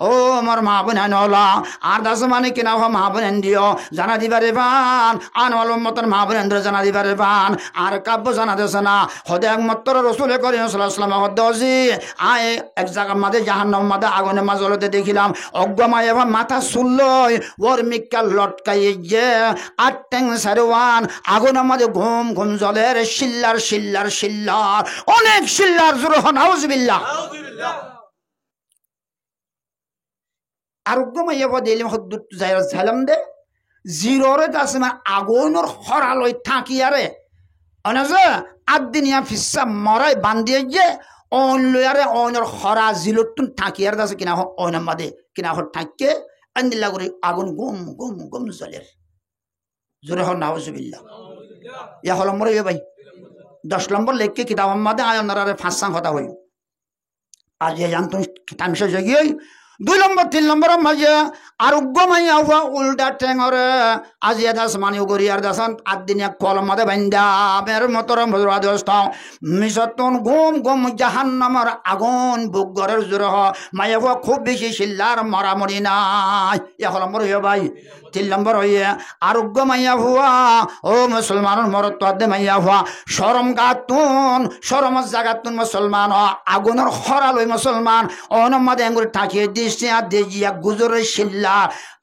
ও মোর মা বোনে নলা আর দাস মানে কিনা মা বোনে দিও জানা দিবারে বান আনওয়াল উম্মতের মা বোনে জানা দিবারে বান আর কাব্য জানা দেছে না হদে একমাত্র রাসূল করিম সাল্লাল্লাহু আলাইহি ওয়াসাল্লাম হদজি আয় এক জায়গা মাঝে জাহান্নামে আগুনে মাজলতে দেখিলাম অজ্ঞমায় এবার মাথা শুনলই ওর মিক্কাল লটকাই যে আর ট্যাং সারওয়ান আগুনের মাঝে ঘুম জলের শিল্লার অনেক শিল্লার জোরহ নাউজুবিল্লাহ আর অজ্ঞমায় এবার দিলাম হদ্দুত যাইলাম দে জিরোরে তাসমা আগুনের হরালই থাকিয়ারে অনেকে আদিনিয়া ফিসা মরাই বান্ধিয়ে যে অন লয়ারে অনের হরা জিলতুন ঠাকিয়ার দাসে কিনা অনের মাদে কিনা হর ঠাকে আন্দিল্লা করে আগুন গুম জলের জোরে হর নাউজুবিল্লাহ ইয়া হল মরে ভাই 10 নম্বর লেখকে কিতাব মাদে আয়নারে 5 কথা হই আজ জানতুন টাইম শেষ হয়ে গিয়ে 2 নম্বর 3 নম্বর মাঝে আরোগ্য মাইয়া হওয়া উল্টা ঠেঙরে আজি দাস মানি গরিয়ার দাসান আদিনিয়া কলম মাদে বান্দা বের মতর মজরা দস্ত মিশতন গুম জাহান্নামের আগুন বুগরের জোর মাইয়া হওয়া খুব বেশি শিল্লার মরামরি নাই ইয়া হল মরে ভাই তিন নম্বর হইয়ে আরোগ্য মাইয়া ভুয়া ও মুসলমানের মরত্ব দে মাইয়া ভুয়া সরম গাতুন সরমত জাগাতুন মুসলমান আগুনের হরালই মুসলমান অনমাদে এঙ্গুরি ঠাকিয়ে দিচ্ছে আর দিয়ে গুজরের শিল্লা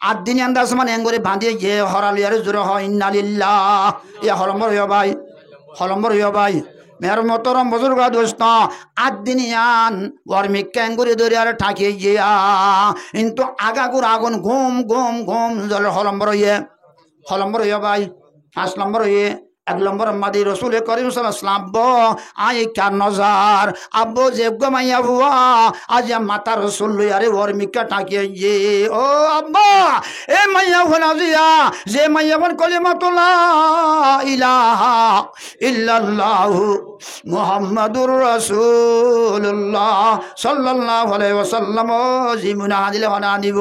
আর দিন আন্দাজ মানে এঙ্গুরি বাঁধিয়ে গিয়ে হরালিয়ার জোরে হয় ইন্নালিল্লাহ ইয়া হলম্বর হইয়া ভাই হলম্বর হইয়া ভাই মের মতরম বুজুর্গ দোস্ত আদিনিয়ান ওয়ার্মিক ক্যাঙ্গুরি ধরে আর ঠাকিয়ে গিয়া কিন্তু আগাগুর আগুন ঘুম ঘুম ঘুম জলের হলম্বর হইয়া ভাই 5 নম্বর হইয়ে 1 নম্বর মাদি রসুল করিম সাল্লাল্লাহু আলাইহি কার নজার আব্বু যে গমাইয়া বুয়া আজ মাতা রসুল আরে ওয়ার্মিকা ঠাকিয়ে গিয়ে ও আব্বা এ মাইয়া ফনাজিয়া যে মাইয়া ফন কলিমাতুল্লাহ ইলাহা ইল্লাল্লাহু মুহাম্মাদুর রাসূলুল্লাহ সাল্লাল্লাহু আলাইহি ওয়াসাল্লাম জিমুনা দিলে হনা দিব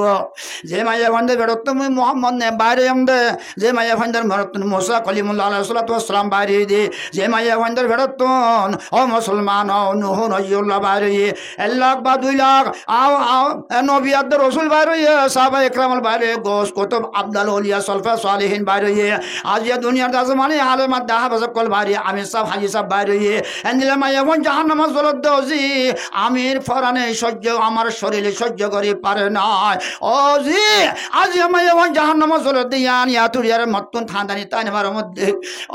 যে মাইয়া ফন্দে বেড়ত তুমি মুহাম্মদ নে বাইরে আমদে যে মাইয়া ফন্দর মরত মুসা কলিমুল্লাহ আলাইহিস সালাতু ওয়াস সালাম বাইরে দি যে মাইয়া ফন্দর বেড়ত ও মুসলমান ও নূহ নজিউল্লাহ বাইরে আল্লাহ বা 2 লাখ আও নবী আদ রাসূল বাইরে সাহাবা ইকরামুল বাইরে গোস কুতুব আব্দুল ওলিয়া সলফা সালেহিন বাইরে আজ এই দুনিয়ার জামানে আলেমাত দাহাবাজ কল বাইরে আমি সব হাজি সব বাইরে এন্দিলা মাইয়া ফন জাহান্নাম জলত দজি আমির ফরানে সহ্য আমার শরীরে সহ্য করে পারে না ও জি আজ মাইয়া ফন জাহান্নাম জলত দিয়ান ইয়াতুরিয়ার মতন খানদানি তাইনার মধ্যে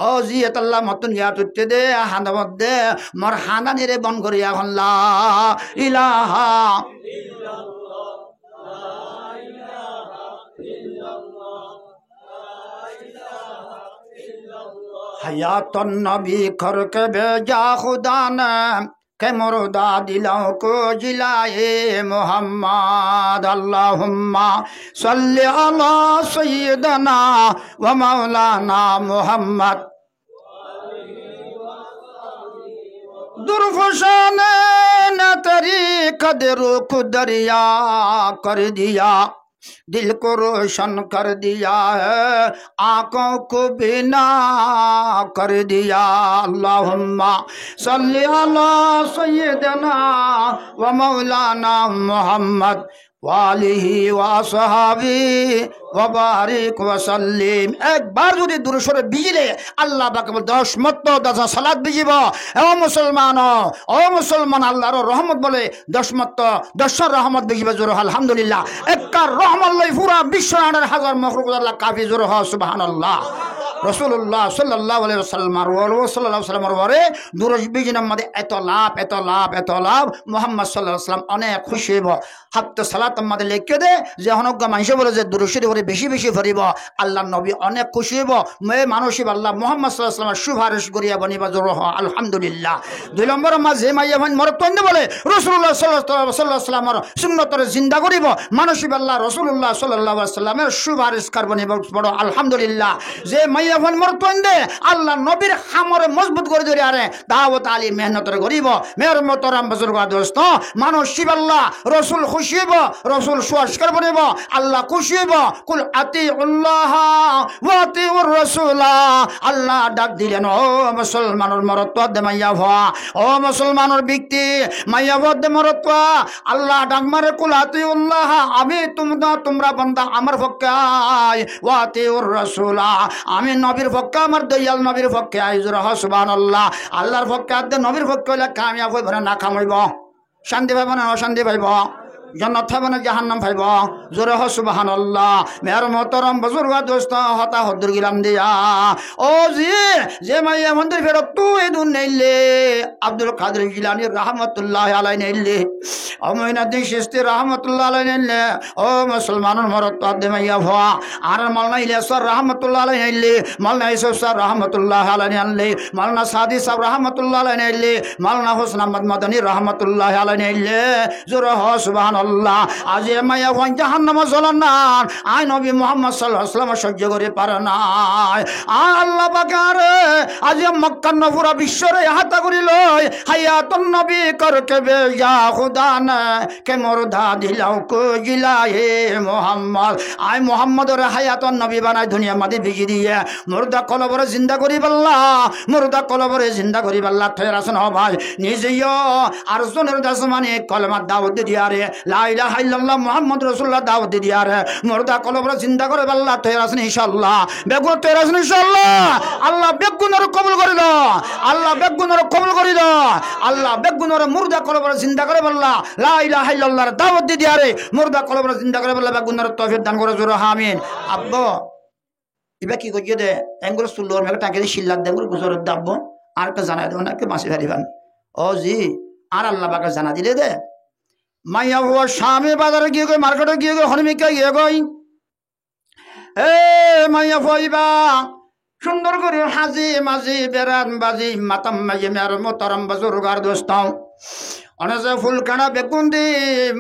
ও জি এতাল্লাহ মতন ইয়াতুতে দে হান্দা মধ্যে মোর হান্দানি রে বন করিয়া হন লা ইলাহা ইল্লাল্লাহ লা ইলাহা ইল্লাল্লাহ हयातुन नबी कर के भेजा खुदा ने के मुर्दा दिलों को जिलाए मोहम्मद अल्लाहुम्मा सल्ली अला सय्यदना व मौलाना मोहम्मद दुर्फशाने न तेरी कदर को दरिया कर दिया दिल को रोशन कर दिया है आँखों को बिना कर दिया अल्लाहुम्मा सल्ली अला सय्यदना व मौलाना मोहम्मद वालिही व सहाबी व बारिक व सल्लिम एक बार जो दुरुशरे बिजले अल्लाह पाक 10 मत 10 सालात बिजिब ओ मुसलमान अल्लाहर रहमत बोले 10 मत 10 रहमत बिजिब जोर अल्हम्दुलिल्लाह एक रहमत लई पूरा विश्व आनार हजार मखलूक अल्लाह काफी जोर ह सुबहानाल्लाह रसूलुल्लाह सल्लल्लाहु अलैहि वसल्लम वरे दुरुश बिजिन मदे एत लाभ मुहम्मद सल्लल्लाहु अलैहि वसल्लम अनेक खुशी हबो हफ्ते सालात मदे लिखे दे जे हनग्गा मानसे बोले जे दुरुशरी করে বেশি বেশি ফরিব আল্লাহ নবী অনেক খুশি হইব মে মানসিব আল্লাহ মুহাম্মদ সাল্লাল্লাহু আলাইহি ওয়াসাল্লাম সুপারিশ করিয়া বনিবা জোর আলহামদুলিল্লাহ 2 নম্বর মাঝে মাইয়া ভাই মরতন্দ বলে রাসূলুল্লাহ সাল্লাল্লাহু আলাইহি ওয়াসাল্লামের সুন্নতরে জিন্দা করিব মানসিব আল্লাহ রাসূলুল্লাহ সাল্লাল্লাহু আলাইহি ওয়াসাল্লামের সুপারিশ করবনিব বড় আলহামদুলিল্লাহ যে মাইয়া ভাই মরতন্দে আল্লাহ নবীর খামরে মজবুত করে ধরে আরে দাওয়াত আলী মেহনতরে করিব মের মতরাম বুজুর্গ দোস্ত মানসিব আল্লাহ রাসূল খুশি হইব রাসূল সুপারিশ করবনিব আল্লাহ খুশি হইব কুল আতিউল্লাহ ওয়া আতিউর রাসূলা আল্লাহ ডাক দিলেন ও মুসলমানের মরত্ব দে মাইয়া ভা ও মুসলমানের ব্যক্তি মাইয়া ভা দে মরত্ব আল্লাহ ডাক মারে কুল আতিউল্লাহ আমি তোমরা বান্দা আমার পক্ষে আয় ওয়া আতিউর রাসূলা আমি নবীর পক্ষে আমার দয়াল নবীর পক্ষে আয় জোরে সুবহানাল্লাহ আল্লাহর পক্ষে আদ নবীর পক্ষে হইলে কামিয়াব হইব না কামাইব শান্তি পাইব না অশান্তি পাইব जन्नत है बना जहन्नम भाई बा जोरे हो सुबहान अल्लाह मेरे मोहतरम बुजुर्ग दोस्त होता हुद्दुर गिलाम दिया ओ जी जे माया मंदिर फेरो तू इदुन नेले अब्दुल कादिर जिलानी रहमतुल्लाह अलैहि नेले ओ मोइनुद्दीन चिश्ती रहमतुल्लाह अलैहि नेले ओ मुसलमानन मरत दे माया भा आर मौलाना इलियास रहमतुल्लाह अलैहि नेले मौलाना यूसुफ साहब रहमतुल्लाह अलैहि नेले मौलाना सादी साहब रहमतुल्लाह अलैहि नेले मौलाना हुसैन अहमद मदनी रहमतुल्लाह अलैहि नेले जोरे हो सुबहान আল্লাহ আজ মায়া ওয়ান জাহান্নাম জ্বলনার আই নবী মুহাম্মদ সাল্লাল্লাহু আলাইহি ওয়াসাল্লাম সহ্য করে পারে না আল্লাহ পাকারে আজ মক্কা নপুরা বিশ্বরে হাতা করি লই হায়াতুন নবী করকে বেজা খুদা না কে মুর্দা দিলাও কো জিলায়ে মুহাম্মদ আই মুহাম্মদরে হায়াতুন নবী বানাই দুনিয়া মাদি বিজি দিয়ে মুর্দা কলবরে জিন্দা করি বল্লা মুর্দা কলবরে জিন্দা করি বল্লা ঠেরাসন হ ভাই নিজেও আর জনের দাসমানে কলমা দাওয়াত দিয়ারে লা ইলাহা ইল্লাল্লাহ মুহাম্মদ রাসূলুল্লাহ দাওয়াত দিয়ার মুর্দা কলবরে জিন্দা করে আল্লাহ তৈরি আছেন ইনশাআল্লাহ বেগুন তৈরি আছেন ইনশাআল্লাহ আল্লাহ বেগুনের কবুল করে দাও আল্লাহ বেগুনের কবুল করে দাও আল্লাহ বেগুনের মুর্দা কলবরে জিন্দা করে আল্লাহ লা ইলাহা ইল্লাল্লাহর দাওয়াত দিয়ারে মুর্দা কলবরে জিন্দা করে আল্লাহ বেগুনের তৌফিক দান করে জোরে আমিন আব্বু ইবা কি কইয়ে দে এঙ্গুলো সুল্লোর মেঘ টাকে শিল্লার দেঙ্গুলো গুজরের দাব্বো আর কে জানাই দেবো না কে মাসি ফেরিবান ও জি আর আল্লাহ বাকে জানা দিলে দে মাইয়া ও স্বামী বাজারে গিয়ে গই মার্কেটে গিয়ে গই হরমিকা গিয়ে গই এ মাইয়া ফইবা সুন্দর করে হাজি মাঝি বেড়ান বাজি মাতাম মাঝি মেয়ার মোতারাম বাজুরগার দোস্তাও অনেক ফুল কাঁড়া বেগুন দি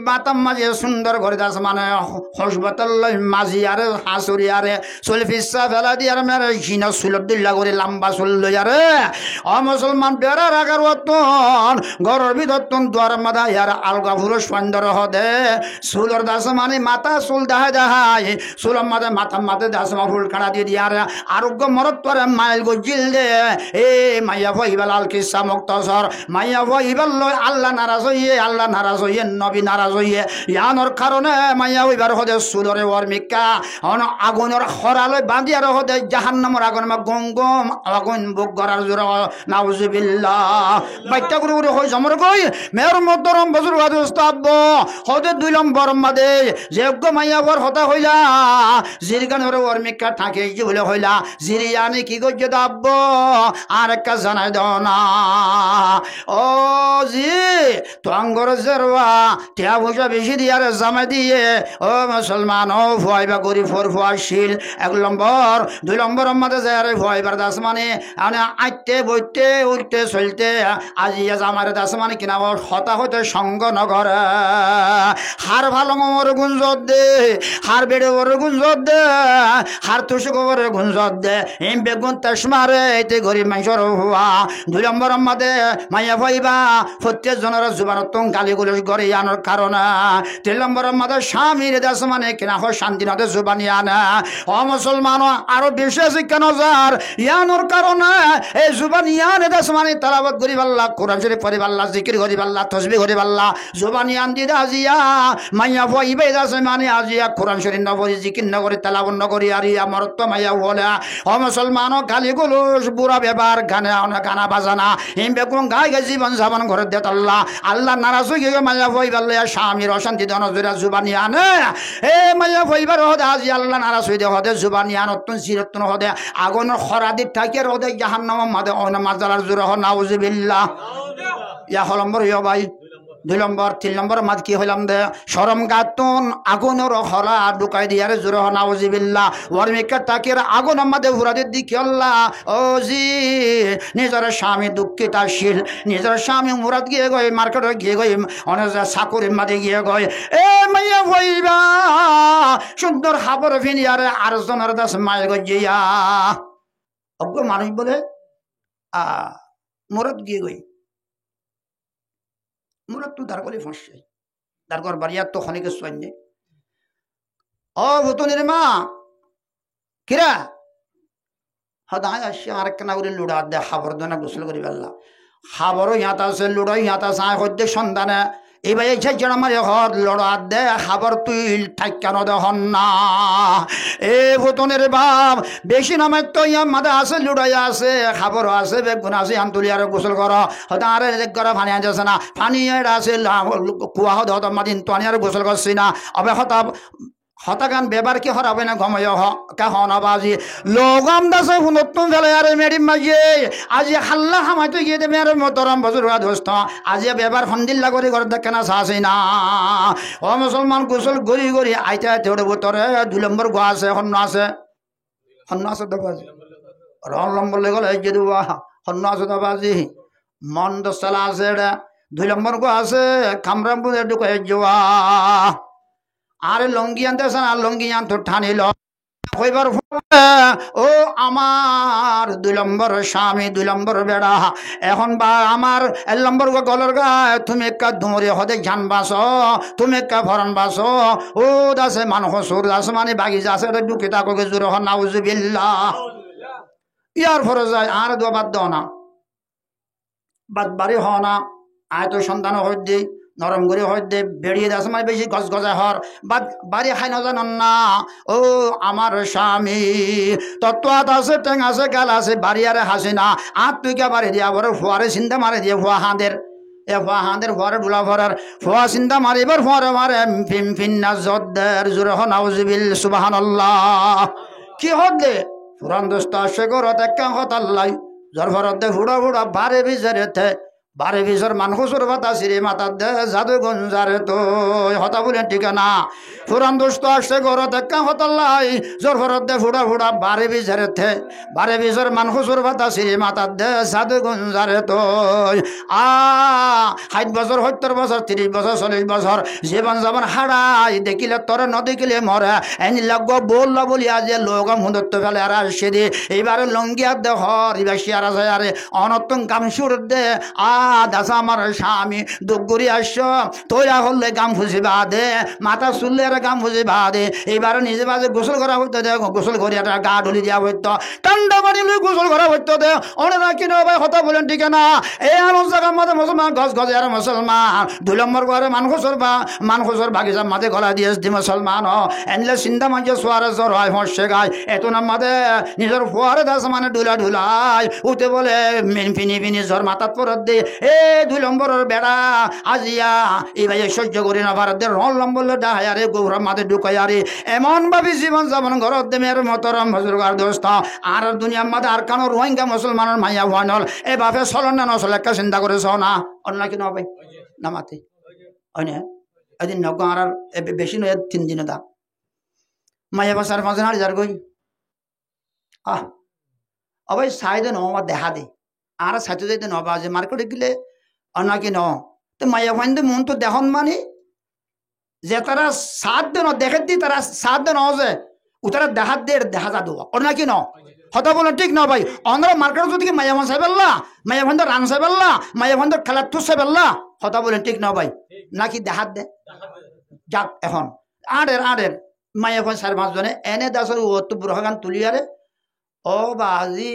মাতাম মাঝে সুন্দর করে দাস মানে হসবতাল মাঝি আরে হাসুরি আরে চুল ফিসা ফেলা দিয়ে আর মেরে ঘিনা চুলত দিল্লা করে লম্বা চুল লই আরে অ মুসলমান বেড়ার আগার অতন ঘরের ভিতর দুয়ার মাথা ইয়ার আলগা ফুরো সুন্দর হদে চুলর দাস মানে মাথা চুল দেখায় দেখায় চুলের মাথা মাথা দাস ফুল কাঁড়া দিয়ে দিয়ে আর আরোগ্য মরত তোর মাইল গজিল দে এ মাইয়া ভইবাল আল কিসা মুক্তসর মাইয়া ভইবাল লই আল্লাহ নারাজ হইয়ে আল্লাহ নারাজ হইয়ে নবী নারাজ হইয়ে ইয়ানোর কারণে মাইয়া হইবার হদে সুলরে ওয়ারমিকা অন আগুনের খরালৈ বাঁধি আর হদে জাহান্নামের আগুন গম গম আগুন বুক গড়ার জোর নাউজুবিল্লাহ বাইটা করে করে হই জমর কই মেয়র মতরম বজুর ওয়াদস্তাব হদে 2 নম্বর মাদে যোগ্য মাইয়া বর হতা হইলা জিরগানের ওয়ারমিকা ঠাকে জি বলে হইলা জিরিয়ানি কি গজ্জে দাব্ব আর একটা জানাই দাও না ও জি তোঙ্গর জেরওয়া টিয়া পয়সা বেশি দিয়ার জামাই দিয়ে ও মুসলমান ও ভয়বা করি ফোর ফুয়াশীল 1 নম্বর 2 নম্বর মধ্যে যায় রে ভয়বার দাস মানে আইতে বইতে উঠতে চলতে আজিয়া জামার দাস মানে কিনা হতা হতে সঙ্গ নগর হার ভালো মোর গুঞ্জত দে হার বেড়ে ওর গুঞ্জত দে হার তুষক ওর গুঞ্জত দে এম বেগুন তেসমারে এতে গরিব মানুষের হওয়া 2 নম্বর মধ্যে মাইয়া ভাইবা প্রত্যেক জনের জুবানত গালি গুলোস করে আনার কারণে 3 নম্বরের মধ্যে স্বামীর দেশ মানে কিনা হয় শান্তি নদে জুবানি আনা ও মুসলমান আরো বেশি আছে কেন যার ইয়ানোর কারণে এই জুবানি আনে দেশ মানে তালাবাদ গরিব আল্লাহ কোরআন শরীফ পড়ি আল্লাহ জিকির গরিব আল্লাহ তসবিহ গরিব আল্লাহ জুবানি আন দি আজিয়া মাইয়া ভাইবা দেশ মানে আজিয়া কোরআন শরীফ নবরি জিকির নগরী তালাবন নগরী আর আমার তো মাইয়া বলে ও মুসলমান গালি গুলোস বুড়া ব্যবহার গানা বাজানা হিম বেগুন গায়ে গে জীবন যাপন করে দেত আল্লাহ আল্লাহ নারাজ হয়ে গিয়ে মাইয়া ভইবার স্বামীর অশান্তি দনজুরা জুবানি আনে এ মাইয়া ভইবার হদে আজি আল্লাহ নারাজ হয়ে দে হদে জুবানি আনতন চিরতন হদে আগুনের খরাদির থাকে হদে জাহান্নাম মাদে অন মাজালার জুরা হ নাউজুবিল্লাহ ইয়া হলম্বর ইয়া ভাই 2 নম্বর 3 নম্বর মাদ কি হইলাম দে শরম গাতুন আগুনের খরা ঢুকাই দিয়ারে জুরা হ নাউজুবিল্লাহ ওয়ারমিকা তাকের আগুন আমাদের হুরাদের দিকে আল্লাহ ও জি নিজের স্বামী দুঃখিতাশীল নিজের স্বামী মুরাদ গিয়ে গই মার্কেটে গিয়ে গই অনেক চাকরির মাঝে গিয়ে গই এ মাইয়া ভইবা সুন্দর হাবর ফিনিয়ারে আর জনের দাস মায় গজিয়া অজ্ঞ মানুষ বলে মুরাদ গিয়ে গই মুরাদ তো দাঁড় করে ফাঁসছে দাঁড় কর বাড়িয়ার তো খনিকে সৈন্যে ও ভুতনির মা কিরা হদায় আসছে আর কেনা করে লুড়া দে খাবার দোনা গোসল করি বেল্লা খাবারও ইয়াত আছে লুড়াই ইয়াত আছে সদ্য সন্ধানে এইবার এই যেন আমার ঘর লড়া দে খাবার তুই ঠাক্কানো দেহন না এ ভুতনের বাপ বেশি নামে তো ইয়া মাদা আছে লুড়াই আছে খাবারও আছে বেগুন আছে আন্তলি আর গোসল কর হয়তো আর ঘরে পানি আনছে না পানি আছে কুয়া হদ হত মাদিন তো আর গোসল করছি না অবে হতা হতাগান বেবার কি হরাবে না ঘময় হনাবাজি লগম দাসে নতুন ফেলে আরে মেডিম মাঝিয়ে আজি হাল্লা হামাইতে গিয়ে দেবে আর মতরম বছর দোস্ত আজি বেবার হন্দিল্লা করে ঘর দেখে না চাষি না ও মুসলমান গোসল গড়ি গড়ি আইতে আইতে ওটা বোতরে 2 নম্বর গোয়া আছে হন্য আছে দেবাজি রং নম্বর লেগল এই যে দুয়া হন্য আছে দেবাজি মন দশলা আছে এটা 2 নম্বর গোয়া আছে খামরাম বুঝে ঢুকে যাওয়া আরে লঙ্গি আনতেছেন আর লঙ্গি আনতো ঠানিল হইবার ও আমার 2 নম্বর স্বামী 2 নম্বর বেড়া এখন বা আমার 1 নম্বর গলর গায়ে তুমি একটা ধুমরে হদে ঝান বাস তুমি একটা ভরণ বাস ও দাসে মানুষ সুর দাস মানে বাগিচা আছে ঢুকে তাকে জোর হ নাউজুবিল্লাহ ইয়ার ফরে যায় আর দোয়া বাদ দাও না বাদ বাড়ি হ না আয় তো সন্তান হয়ে দিই নরম করে হয়তো বেরিয়ে দেওয়া সময় বেশি গজ গজা হর বা বাড়ি খাই না জানান না ও আমার স্বামী তত্ত্বাত আছে টেং আছে গাল আছে বাড়ি আরে হাসি না আর তুই কে বাড়ি দিয়া বড় ফোয়ারে চিন্তা মারে দিয়ে ফোয়া হাঁদের এ ফোয়া হাঁদের ফোয়ারে ডুলা ফোয়ার ফোয়া চিন্তা মারিবার ফোয়ারে মারে ফিম ফিন্না জদ্দের জোরে নাউজুবিল সুবহানাল্লাহ কি হদে ফুরান দোস্ত আসে গরত এক হত আল্লাহ জর ফরতে ফুড়া ফুড়া বারে বিজরেতে বারে বিজর মানহুসুর বাতা সিরে মাতা দে জাদু গঞ্জারে তো হতা বলে ঠিকানা ফুরান দোস্ত আসে গরত এক হত আল্লাহ জর ফরতে ফুড়া ফুড়া বারে বিজরেতে বারে বিজর মানহুসুর বাতা সিরে মাতা দে জাদু গঞ্জারে তো 60 বছর 70 বছর 30 বছর 40 বছর জীবন যাবন হারাই দেখিলে তোরে নদেখিলে মরে এনি লাগব বললা বলি আজ লোক মুদত্ত ফেলে আর আসে দে এইবারে লঙ্গিয়া দে হর ইবাসি আর যায় আরে অনতন গাম সুর দে দাসা আমার স্বামী দুগুরি আস তোরা হলে গাম ফুসি বাদে মাথা চুললে আর গাম ফুসি বাদে এইবারে নিজে বাজে গোসল করা হইতো দে গোসল করি একটা গা ঢুলি দেওয়া হইতো ঠান্ডা পানি লই গোসল করা হইতো দে অনেক কিনো ভাই কথা বলেন ঠিক না এই আমার জায়গার মধ্যে মুসলমান গজ গজে আর মুসলমান 2 নম্বর ঘরে মানখুসর বাগিচার মাঝে গলা দিয়ে দি মুসলমান এনলে চিন্তা মাঝে সোয়ারে জ্বর হয় হর্ষে গায় এত নাম মাঝে নিজের ফোয়ারে দাস মানে ঢুলাই উঠে বলে ফিনি ফিনি জ্বর মাথাত পরত দে এ 2 নম্বরের বেড়া আজিয়া এই ভাই সহ্য করি না ভারত দে রল নম্বর ডাহায় আরে গৌরব মাঝে ঢুকাই আরে এমন ভাবি জীবন যাপন ঘরত দে মেয়ের মতরম হজুরগার দোস্ত আর দুনিয়ার মাঝে আর কানো রোহিঙ্গা মুসলমানের মাইয়া হওয়া নল এ বাপে চলন না নচল একটা চিন্তা করেছ না অন্য কি নবে নামাতে হয় না এদিন নগ আর বেশি নয় 3 দিনে দা মাইয়া বাসার মাঝে আর যার গই অবৈ সাইডে নবা দেখা দে আর সাইতে যাইতে নবা যে মার্কেটে গেলে অন্য কি ন তো মাইয়া ফাইন্দে মন তো দেখুন মানে যে তারা 7 দিন দেখে দি তারা 7 দিন যে উতারা দেখাত দে দেখা যা দেওয়া অন্য কি ন হতা বলে ঠিক না ভাই অন্ধ্র মার্কেট যদি মাইয়া মাছ বেললা মাইয়া ফান্দ রাং সাইবেল্লা মাইয়া ফান্দ খেলা তুস সাইবেল্লা হতা বলে ঠিক না ভাই নাকি দেখাত দে যাক এখন আড়ের মাইয়া ফান 4-5 জনে এনে দাসর ও তো বুড়াগান তুলিয়ারে ও বাজি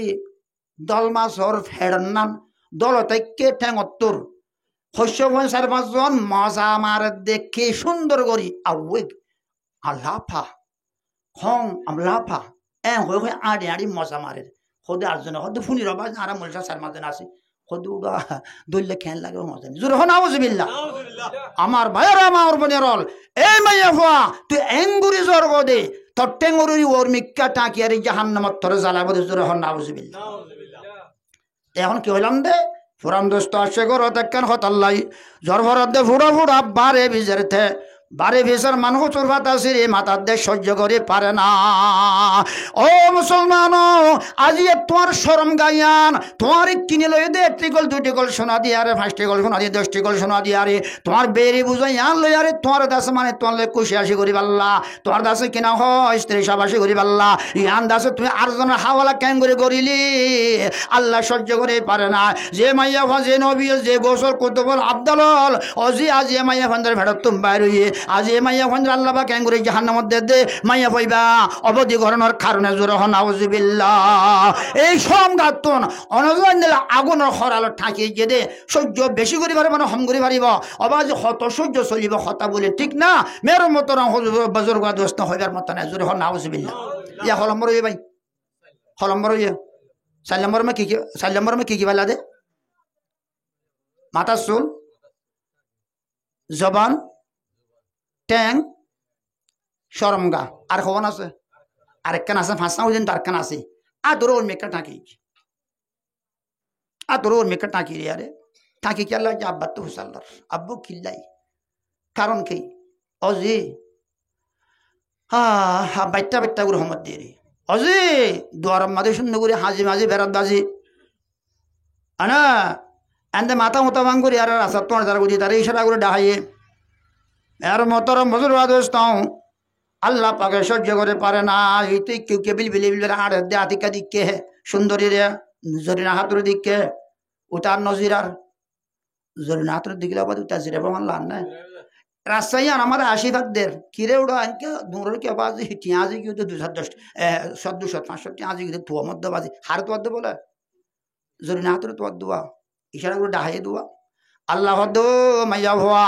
দল মাছর ফেড়ন নাম দল থেকে ঠেঙত্তর শস্য ফান 4-5 জন মজা মার দেখে সুন্দর করি আউগ আলাফা খং আমলাফা হয়ে হয়ে আড়ি মজা মারে সদে 8 জন সদে ফুনি রবা আর মলসা 4-5 জন আছে সদে উড়া দইলে খেন লাগে মজা জোর হন আউযুবিল্লাহ আমার ভাইরা আমার বোনেরল এই মাইয়া ফুয়া তুই এঙ্গুরি জোর দে তোর টেঙ্গুরি ওর মিক্কা টাকিয়ারি জাহান্নামত তোরে জ্বালাবো জোর হন আউযুবিল্লাহ এখন কি হইলাম দে ফুরাম দোস্ত আসে গর দেখেন হতাল্লাই জ্বর ভরত দে ফুড়া বারে বিজেরতে বারে ভিসার মানুষ চুরভাত আসিরে মাতার দেশ সহ্য করে পারে না ও মুসলমান আজি তোমার শরম গাইয়ান তোমার কিনে লই দে 1 গল 2 গল সোনা দিয়ে আরে 5 গল সোনা দিয়ে 10 গল সোনা দিয়ে আরে তোমার বেরি বুঝাই আন লই আরে তোমার দাস মানে তোমার খুশি আসি করি পাল্লা তোমার দাসে কিনা হয় স্ত্রী সাবাসী করি পাল্লা ইয়ান দাসে তুমি আরজনের হাওয়ালা কেন করে করিলি আল্লাহ সহ্য করে পারে না যে মাইয়া যে নবী যে গোসল কুতুবুল আব্দাল অজি আজি মাইয়া ফান্দার ভেড়ত তুম বাইর হইয়ে আজ এ মাইয়া ফান্দার আল্লাহ বা কেন করে জাহান্নামত দে মাইয়া পাইবা অবধি ঘরনের কারণে জোর হন আউযুবিল্লাহ এই সংঘাতন অনজন দিলে আগুনের খরাল ঠাকি যে দে সহ্য বেশি করে পারে মানে হম করে পারিব অবাজ হত সহ্য চলিব হতা বলে ঠিক না মেয়ের মতো বজুর্গ দোস্ত হইবার মতো না জোর হন আউযুবিল্লাহ ইয়া হলম্বর হইয়ে ভাই হলম্বর হইয়ে 4 নম্বর में की वाला दे माथा चुल जबान ট্যাং শরমগা আর খবন আছে আরেকখান আছে 5 না ওদিন তারখান আছে আদরোর মেকা টাকি রে আরে টাকি কি আল্লাহ আব্বা তো হুসাল্লার আব্বু কিল্লাই কারণ কি অজি বাইটা গুলো রহমত দিয়ে রে অজি দুয়ার মাঝে শূন্য করে হাজি মাঝি বেড়াত বাজি আনা এনতে মাথা মতো ভাঙ করি আর রাস্তা তোমার দ্বারা বুঝি তারা ইশারা করে ডাহাইয়ে এর মতরম বজুর বাদস্তাও আল্লাহ পাকে সহ্য করে পারে না তুই কেউ কে বিল আর দে আতিকা দিকে সুন্দরী রে জরিনা হাতুর দিকে উতার নজিরার জরিনা হাতুর দিকে উতার জিরে বামান লান না রাজশাহী আর আমাদের 80 কিরে উড়া আনকে দূরের কে বাজি টিয়াজি কি 200 আজি কি তো মধ্য বাজি হার তো বলে জরিনা হাতুর তো দুয়া ইশারা করে ডাহাই দুয়া আল্লাহ হদ মাইয়া ভোয়া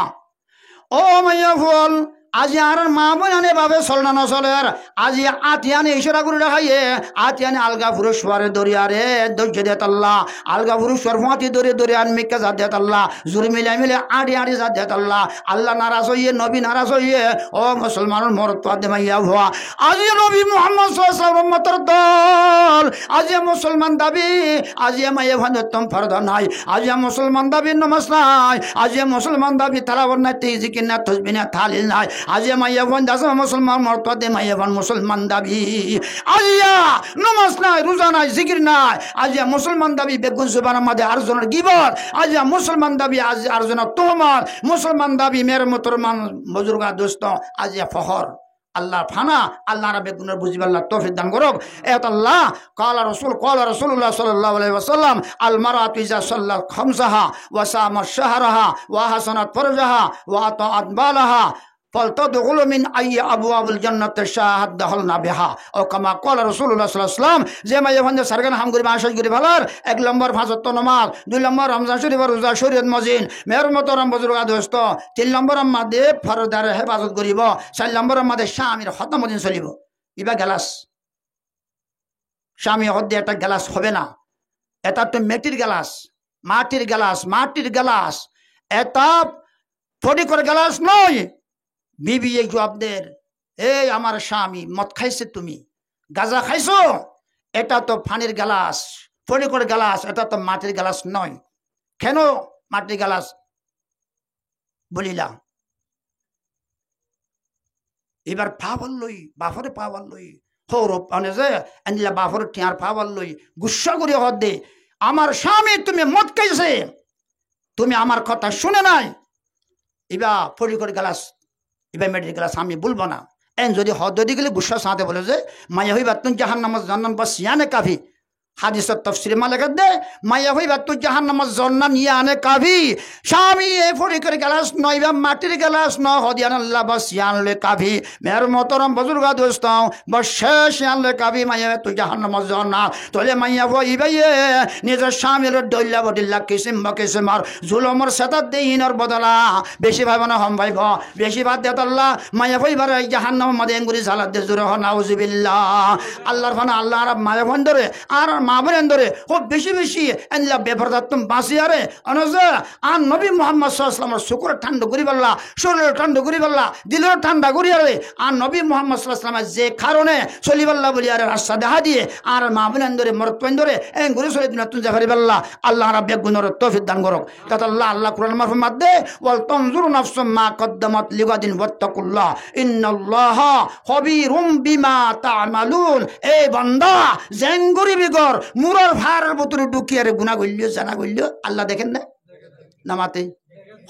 ও মাইয়া ফল আজি আর মা বোনানে ভাবে চলনা নচলের আজি আতিয়ানে ইশারা করে দেখাইয়ে আতিয়ানে আলগা পুরুষরে দরিয়ারে দৈর্য দে তাল্লা আলগা পুরুষর ফাঁতি দরে দরে আন মিকা জাত দে তাল্লা জুরি মিলে মিলে আড়ি আড়ি জাত দে তাল্লা আল্লাহ নারাজ হইয়ে নবী নারাজ হইয়ে ও মুসলমানের মরত দে মাইয়া ভুয়া আজি নবী মুহাম্মদ সাল্লাল্লাহু আলাইহি ওয়াসাল্লামের দল আজি মুসলমান দাবি আজি মাইয়া ভান্ডতম ফরদ নাই আজি মুসলমান দাবি নমাজ নাই আজি মুসলমান দাবি তালাওয়াত নাই জিকির না তাসবিহ না তাহলিল নাই আজি মাইয়া ভান দাস মুসলমান মরত দে মাইয়া ভান মুসলমান দাবি আজিয়া নমাজ নাই রোজা নাই জিকির নাই আজি মুসলমান দাবি বেগুন জুবানের মধ্যে আরজনের গিবত আজি মুসলমান দাবি আজি আরজনের তোহমত মুসলমান দাবি মের মুসলমান বুজুর্গা দোস্ত আজি ফখর আল্লাহ ফানা আল্লাহ রাব্বে গুনার বুঝিব আল্লাহ তৌফিক দান করুক এত আল্লাহ قال রাসূলুল্লাহ সাল্লাল্লাহু আলাইহি ওয়াসাল্লাম আল মারাতু ইজা সাল্লাত খামসাহা ওয়া সামাত শাহরাহা ওয়া হাসানাত ফরজাহা ওয়া আতাআত বালাহা فلتدخل من أي أبواب الجنة شاهد دخلنا بها أو كما قال رسول الله صلى الله عليه وسلم যে মাইয়া ভান্ডে সারগান হাম করি মাসাজ করি ভালার এক নম্বর 75 নামাজ দুই নম্বর রমজান শরীফ রোজা শরীয়ত মজিন মের মতরম বুজুর্গ দোস্ত তিন নম্বর আমাদে ফরদার হেফাজত করিব চার নম্বর আমাদে স্বামীর খতম দিন চলিব ইবা গ্লাস স্বামী হদ্দে একটা গ্লাস হবে না এটা তো মাটির গ্লাস এটা ফটি করে গ্লাস নয় বিবি এই জবাবদের এই আমার স্বামী মদ খাইছে তুমি গাঁজা খাইছো এটা তো পানির গ্লাস ফটিকর গ্লাস এটা তো মাটির গ্লাস নয় কেন মাটির গ্লাস বলিলা এবার পাওয়ার লই বাফরে পাওয়ার লই সৌরভ মানে যে আনিলা বাফর টিয়ার পাওয়ার লই গুসা করে হদ দে আমার স্বামী তুমি মদ খাইছে তুমি আমার কথা শুনে নাই এবার ফটিকর গ্লাস এবার মেডিকেল গ্লাস আমি বলবো না এন যদি হদ দিয়ে গেলে গুসা সাথে বলে যে মাইয়া হইবা তুই জাহান্নামাজ জান্নান বা সিয়ানে কাফি হাদিসের তাফসীরে মালিকাত দে মাইয়া হইবা তুই জাহান্নামাজ জান্নান ইয়ানে কাফি স্বামী এই ফটিকের গ্লাস নইবা মাটির গ্লাস ন হদিয়ান আল্লাহ বা সিয়ানলে কাফি মের মতরম বুজুর্গ দোস্ত বা শেষ ইয়ানলে কাফি মাইয়া তুই জাহান্নামাজ জান্নাত তোলে মাইয়া হইবা নিজের স্বামীর দইল্লা বদিল্লা কিসিম বা কিসিমার জুলমর সেতাত দেইনর বদলা বেশি ভাইব না হম ভাইব বেশি ভাত দেত আল্লাহ মাইয়া হইবার জাহান্নাম মধ্যে এঙ্গুরি ঝালাত দে জুরে হ নাউজুবিল্লাহ আল্লাহর ফানা আল্লাহ আর মায়া বন্ধরে আর মা বোন ধরে খুব বেশি বেশি আল্লাহ বেফরদাত তুমি বাঁচি আরে অনজা আর নবী মুহাম্মদ সাল্লাল্লাহু আলাইহি ওয়াসাল্লামের শুকর ঠান্ডা করি বললা শরীর ঠান্ডা করি বললা দিলের ঠান্ডা করি আরে আর নবী মুহাম্মদ সাল্লাল্লাহু আলাইহি ওয়াসাল্লামের যে কারণে চলি বললা বলি আরে রাস্তা দেখা দিয়ে আর মা বোন ধরে মরত পেন ধরে এই ঘুরে চলে দিন তুমি জাফারি বললা আল্লাহ রাব্বুল গুনর তৌফিক দান করুক তা আল্লাহ কোরআন মারফত মাদে ওয়াল তানজুরু নাফসুম মা কদ্দামাত লিগাদিন ওয়াত্তাকুল্লাহ ইন্নাল্লাহা খবীরুম বিমা তা'মালুন এই বান্দা জেঙ্গুরি বিগর মুরার ভার ভিতরে ঢুকিয়ে আরে গুনাহ কইলিও জানা কইলিও আল্লাহ দেখেন না নামাতে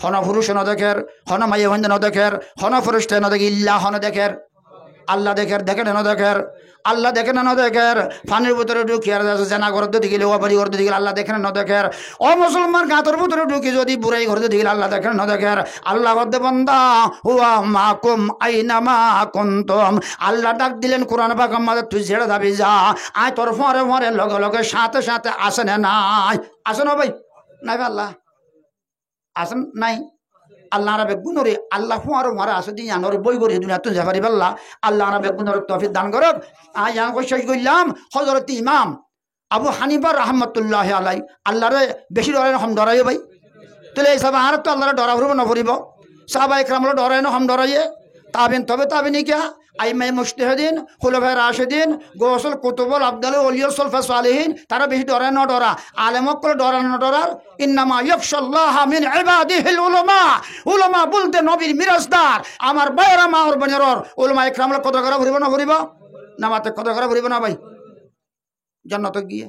হন পুরুষ ন দেখের হন মাইয়া বন্ধ ন দেখের হন পুরুষ ন দেখে ইল্লাহ হন দেখের আল্লাহ দেখের দেখেন ন দেখের আল্লাহ দেখেন ন দেখের পানির ভিতরে ঢুকিয়ে জানা ঘর দিকে ও বাড়ি ঘর দিকে আল্লাহ দেখেন ন দেখের ও মুসলমান গাতর ভিতরে ঢুকি যদি বুড়াই ঘর দিকে আল্লাহ দেখেন ন দেখের আল্লাহ বদ্দে বান্দা হুয়া মাকুম আইনা মা কুনতুম আল্লাহ ডাক দিলেন কোরআন পাক আমাদের তুই ছেড়ে যাবি যা আয় তোর ফরে ফরে লগে লগে সাথে সাথে আসেন নাই আসেন ভাই নাই আল্লাহ আসেন নাই আল্লাহ রাব্বে গুনরে আল্লাহ ফুয়ারো মারা আসে দিন আনরে বই করে দুনিয়া তুই জাফারি বললা আল্লাহ রাব্বে গুনরে তৌফিক দান করুক আয় আমি শেষ করলাম হযরত ইমাম আবু হানিফা রাহমাতুল্লাহি আলাইহি আল্লাহরে বেশি ডরাই না হম ডরাই ভাই তাহলে এই সব আর তো আল্লাহরে ডরা ফুরব না ফুরিব সাহাবায়ে کرام ডরাই না হম ডরাইয়ে তাবিন তবে তাবিনি কিয়া আইমায়ে মুজতাহিদিন খুলাফায়ে রাশিদিন গৌসুল কুতুবুল আফদাল ওলিয়া সুলফা সালেহিন তারা বেশি ডরে না ডরা আলেমক করে ডরা না ডরার ইন্নামা ইয়াখশাল্লাহা মিন ইবাদিহিল উলামা উলামা বলতে নবীর মিরাসদার আমার বাইরা মা ওর বনেরর উলামায়ে کرام কত করে ভরিব না ভরিব নামাতে কত করে ভরিব না ভাই জান্নাতে গিয়ে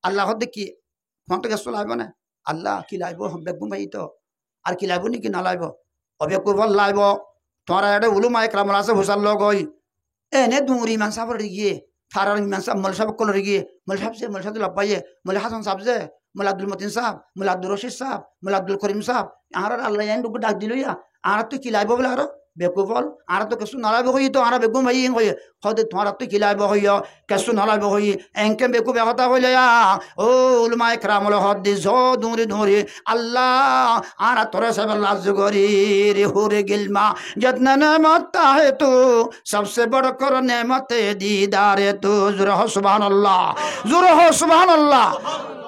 আল্লাহ হদ কি ফোন থেকে চলাইব না আল্লাহ কি লাইব বেগুম ভাই তো আর কি লাইব নাকি না লাইব অবেকুর বল লাইব তোরা এটা উলুমায়ে کرام আছে হুসাল লগ হই এনে দুরি মান সাবর গিয়ে ফারার মান সাব মল সাব কল গিয়ে মল সাব লবাইয়ে মল হাসান সাহেব যে মল আব্দুল মতিন সাহেব মল আব্দুল রশিদ সাহেব মল আব্দুল করিম সাহেব আর আল্লাহ এন ডুক ডাক দিলইয়া আর তুই কি লাইব বলে আর বেকুফল আর তো কিছু নলাইব হই তো আর বেগুন ভাই হই হতে তোমার তো কিলাইব হইয় কিছু নলাইব হই এনকে বেকু বেহতা হইলে ও উলমায়ে কেরামল হদ্দি জ দূরে দূরে আল্লাহ আর তোরে সব লাজ গরি রে হুরে গিলমা जितना नेमत है तू सबसे बढ़कर नेमत दीदार तू जुरह सुभान अल्लाह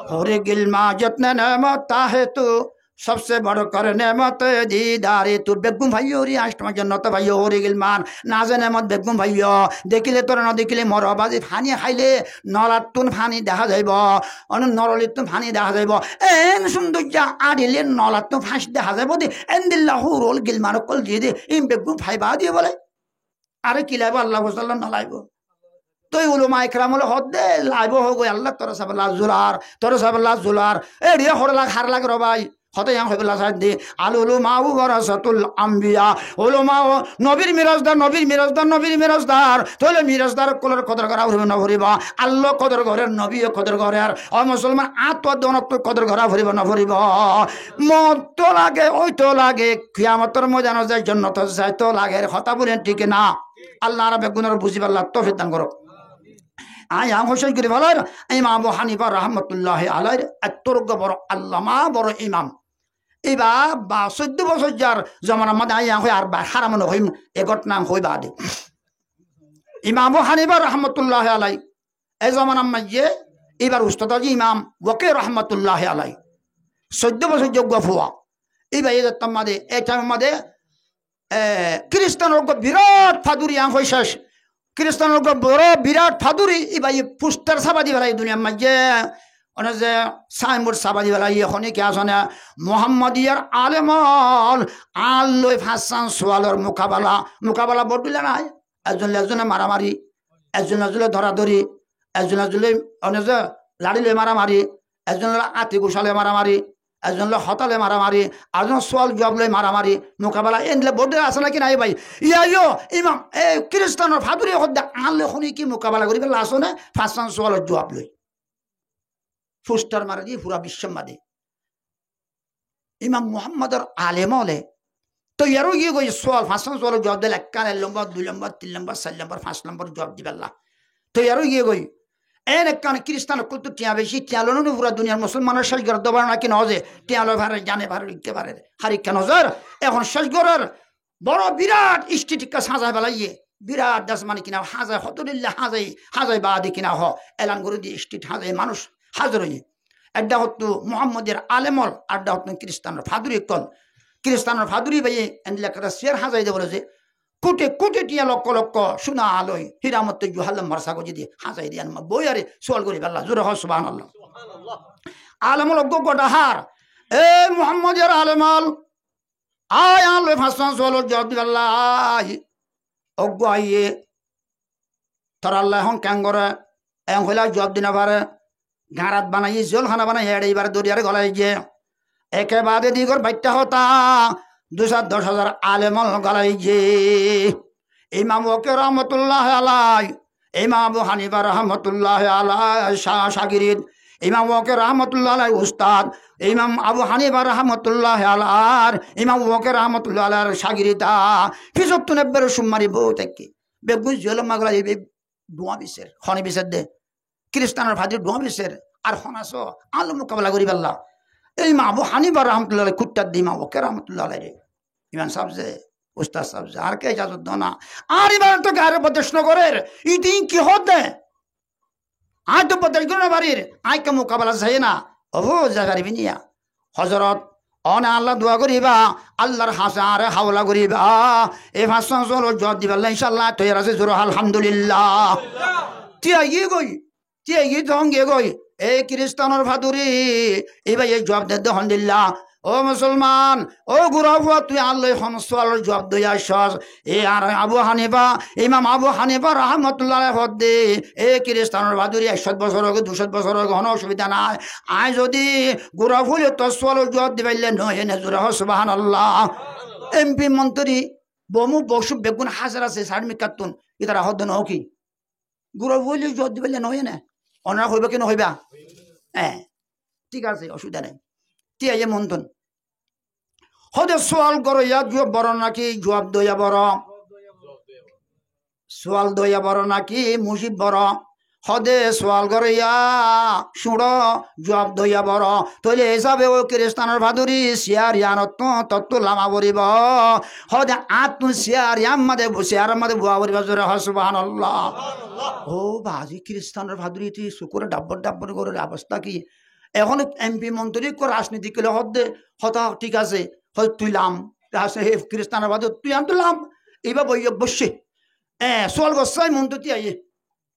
হুরে গিলমা जितना नेमत है तू सबसे बढ़कर नेमत दीदार तू बेगुम भाइयो रे आष्टमा जन्नत भाइयो হুরে গিলমান না যে নেমত বেগুম ভাইयो দেখিলে তোর না দেখিলে মরবাজি ফানি খাইলে নলাতুন ফানি দেখা যাইব অন নরলিতুন ফানি দেখা যাইব এন সৌন্দর্য আডিলে নলাতুন ফাঁস দেখা যাইব দি এন্দিল্লাহ হুরুল গিলমান কল দিয়ে দে ইম বেগুম ভাইবা দিয়ে বলে আরে কি লাইব আল্লাহ ওয়াসাল্লাম না লাইব তুই উলমায়ে কেরামল হদ দে লাইব হোক আল্লাহ তোর সাবলা জুলার এ রে হরলাগ হারলাগ রবাই হতে ইয়াং হইবলা সাইদ দি আলুলু মাউ ওয়ারাসাতুল আম্বিয়া উলমা নবীর মিরাজদার তোলে মিরাজদার কোলের কদর করা হইব না ভরিবা আল্লাহ কদর ঘরের নবী কদর ঘরের ও মুসলমান আত্মদনত কদর করা ভরিব না ভরিব মত তো লাগে ওই তো লাগে কিয়ামতের ময়দানে যায় জান্নাত যায় তো লাগে কথা বলেন ঠিক না আল্লাহ রাব্বে গুনার বুঝিবার আল্লাহ তৌফিক দান করো আয়া হোসেন করে বলার ইমাম আবু হানিফা রাহমাতুল্লাহ আলাইহির এত বড় আল্লামা বড় ইমাম এবা বা 14 বছর যার জমানা মধ্যে আয়া হই আর হারাম হইম এ ঘটনা হই বাদে ইমাম আবু হানিফা রাহমাতুল্লাহ আলাইহি এই জমানা মধ্যে এবার উস্তাদ ইমাম ওয়াকি রাহমাতুল্লাহ আলাইহি 14 বছর যোগ্য ফুয়া এবার এই তামাদে এই টাইমে খ্রিস্টানের বিরাট ফাদুরি আং হই শেষ খ্রিস্টানের বড় বিরাট ফাদুরি এবার পুস্টার সাবাদি বেলা এই দুনিয়ার মাঝে অনে যে সাইনবোর্ড সাবাদি বেলা এখনই কে আসনে মোহাম্মদিয়ার আলেমল আল্লই ফাঁসান সোয়ালর মোকাবেলা বদলে নাই একজনে মারামারি একজনে ধরাধরি একজনে অনে যে লাড়িলে মারামারি একজনে আতি গোসালে মারামারি একজন হতালে মারামারি আরেকজন সোয়াল জবাব লই মারামারি মোকাবেলা এনলে বোর্ডে আছে নাকি নাই ভাই ইয়াইও ইমাম এই খ্রিস্টানের ফাদুরি হদ্দা আনলে শুনি কি মোকাবেলা করি পেলে আসনে ফাঁসান সোয়ালের জবাব লই ফুস্টার মারা দিয়ে পুরা বিশ্ব মাদে ইমাম মুহাম্মদের আলেমলে তো ইয়ারও গিয়ে গই সোয়াল ফাঁসান সোয়ালের জবাব দিলে 1 নম্বর 2 নম্বর 3 নম্বর 4 নম্বর 5 নম্বর জবাব দিবেল্লা তো ইয়ারও গিয়ে গই এন একখান খ্রিস্টান কত টিয়া বেশি টিয়ালো পুরা দুনিয়ার মুসলমানের শেষ ঘর দেবার নাকি নজে টিয়ালো ভারে জানে ভারে লিখতে পারে হারিকা নজর এখন শেষ ঘরের বড় বিরাট স্টেটিকা সাজায় বেলাইয়ে বিরাট দাস মানে কিনা হাজায় হতলিল্লা হাজাই বাদে কিনা এলান করে দিয়ে স্টেট হাজাই মানুষ হাজার হয়ে একটা হতো মোহাম্মদের আলেমল আড্ডা হতো খ্রিস্টানের ফাদুরি কল খ্রিস্টানের ফাদুরি ভাইয়ে এনলে একটা শেয়ার হাজাই দেবো যে কোটে কোটে টিয়া লক্ষ লক্ষ সোনা আলোয় হিরামত জুহাল্লাম মারসা গজি দিয়ে হাসাই দিয়ে বই আরে সোয়াল করি পাল্লা জোরে হয় সুবহানাল্লাহ আলেমল অজ্ঞ গোটা হার এ মুহাম্মদের আলেমল আয় আলোয় ফাঁসান সোয়াল জবাব দি পাল্লা অজ্ঞ আইয়ে তোর আল্লাহ এখন ক্যাং করে এং হইলা জবাব দিনা পারে গাঁরাত বানাই জলখানা বানাই হেড়ে এবার দরিয়ারে গলাই গিয়ে একেবারে দিগর বাইটা হতা 210,000 আলেমল গলাই যে ইমাম ওয়াকি রহমতুল্লাহ আলাই ইমাম আবু হানিফা রহমতুল্লাহ আলাই শাগিরিদ ইমাম ওয়াকি রহমতুল্লাহ আলাই উস্তাদ ইমাম আবু হানিফা রহমতুল্লাহ আলার ইমাম ওয়াকি রহমতুল্লাহ আলার শাগিরিদা ফিজত নেবের সুমারি বউ থেকে বেগুন জলম মাগলা এই দোয়া বিশের খনি বিশের দে খ্রিস্টানের ভাদির দোয়া বিশের আর খনাস আলো মোকাবেলা করি পাল্লা এই মা আবু হানিফা রহমতুল্লাহ কুট্টার দি ইমাম ওয়াকি রহমতুল্লাহ আলাই রে ইমান সাবজে উস্তাদ সাবজে আর কে ইজাজত দো না আর এবার তো গারে প্রদেশ নগরের ইদিন কি হতে আজ তো প্রদেশ করে বাড়ির আই কে মোকাবেলা চাই না অবু জাগারি বিনিয়া হজরত অনে আল্লাহ দোয়া করিবা আল্লাহর হাসে আরে হাওলা করিবা এই ভাষণ চলো জব দিবা ইনশাল্লাহ তৈরি আছে জোর আলহামদুলিল্লাহ তিয়া গিয়ে তখন গিয়ে গই এই খ্রিস্টানের ভাদুরি এবার এই জব দে আলহামদুলিল্লাহ ও মুসলমান ও গুরাফুয়া তুই আল্লাহ হনসালের জব দই আসস এ আর আবু হানিফা ইমাম আবু হানিফা রহমতুল্লাহ হদ্দে এ খ্রিস্টানের ভাদুরি 100 বছর হোক 200 বছর হোক কোনো অসুবিধা নাই আয় যদি গুরাফুলে তসওয়ালের জব দিবাইলে নয় এনে জোরে সুবহানাল্লাহ এমপি মন্ত্রী বমু বসু বেগুন হাজার আছে সার্মি কাতুন ইতারা হদ্দ ন কি গুরাফুলে জব দিবাইলে নয় না অনারা হইবা কেন হইবা হ্যাঁ ঠিক আছে অসুবিধা নেই টিয়া মন্তন হদে সোয়াল করো ইয়া জবাব বড় নাকি জবাব দইয়া বড় সোয়াল দইয়া বড় নাকি মুসিব বড় হদে সোয়াল করে ইয়া শুড় জবাব দইয়া বড় তৈলে হিসাবে ও খ্রিস্টানের ভাদুরি শিয়ার ইয়ানত তত্ত্ব লামা বরিব হদে আত্ম শিয়ার ইয়াম্মাদে শিয়ার মাদে বুয়া বরিব জোরে সুবহানাল্লাহ। ও বাজি খ্রিস্টানের ভাদুরি তুই শুকুরে ডাব্বর ডাব্বর করে অবস্থা কি এখন এমপি মন্ত্রী রাজনীতি করলে হদে হতা ঠিক আছে হয় তুইলাম খ্রিস্টানের ভাদুর তুই আনতুলাম এইবার বই বসে সোয়াল গসাই মন্ত্রী আইয়ে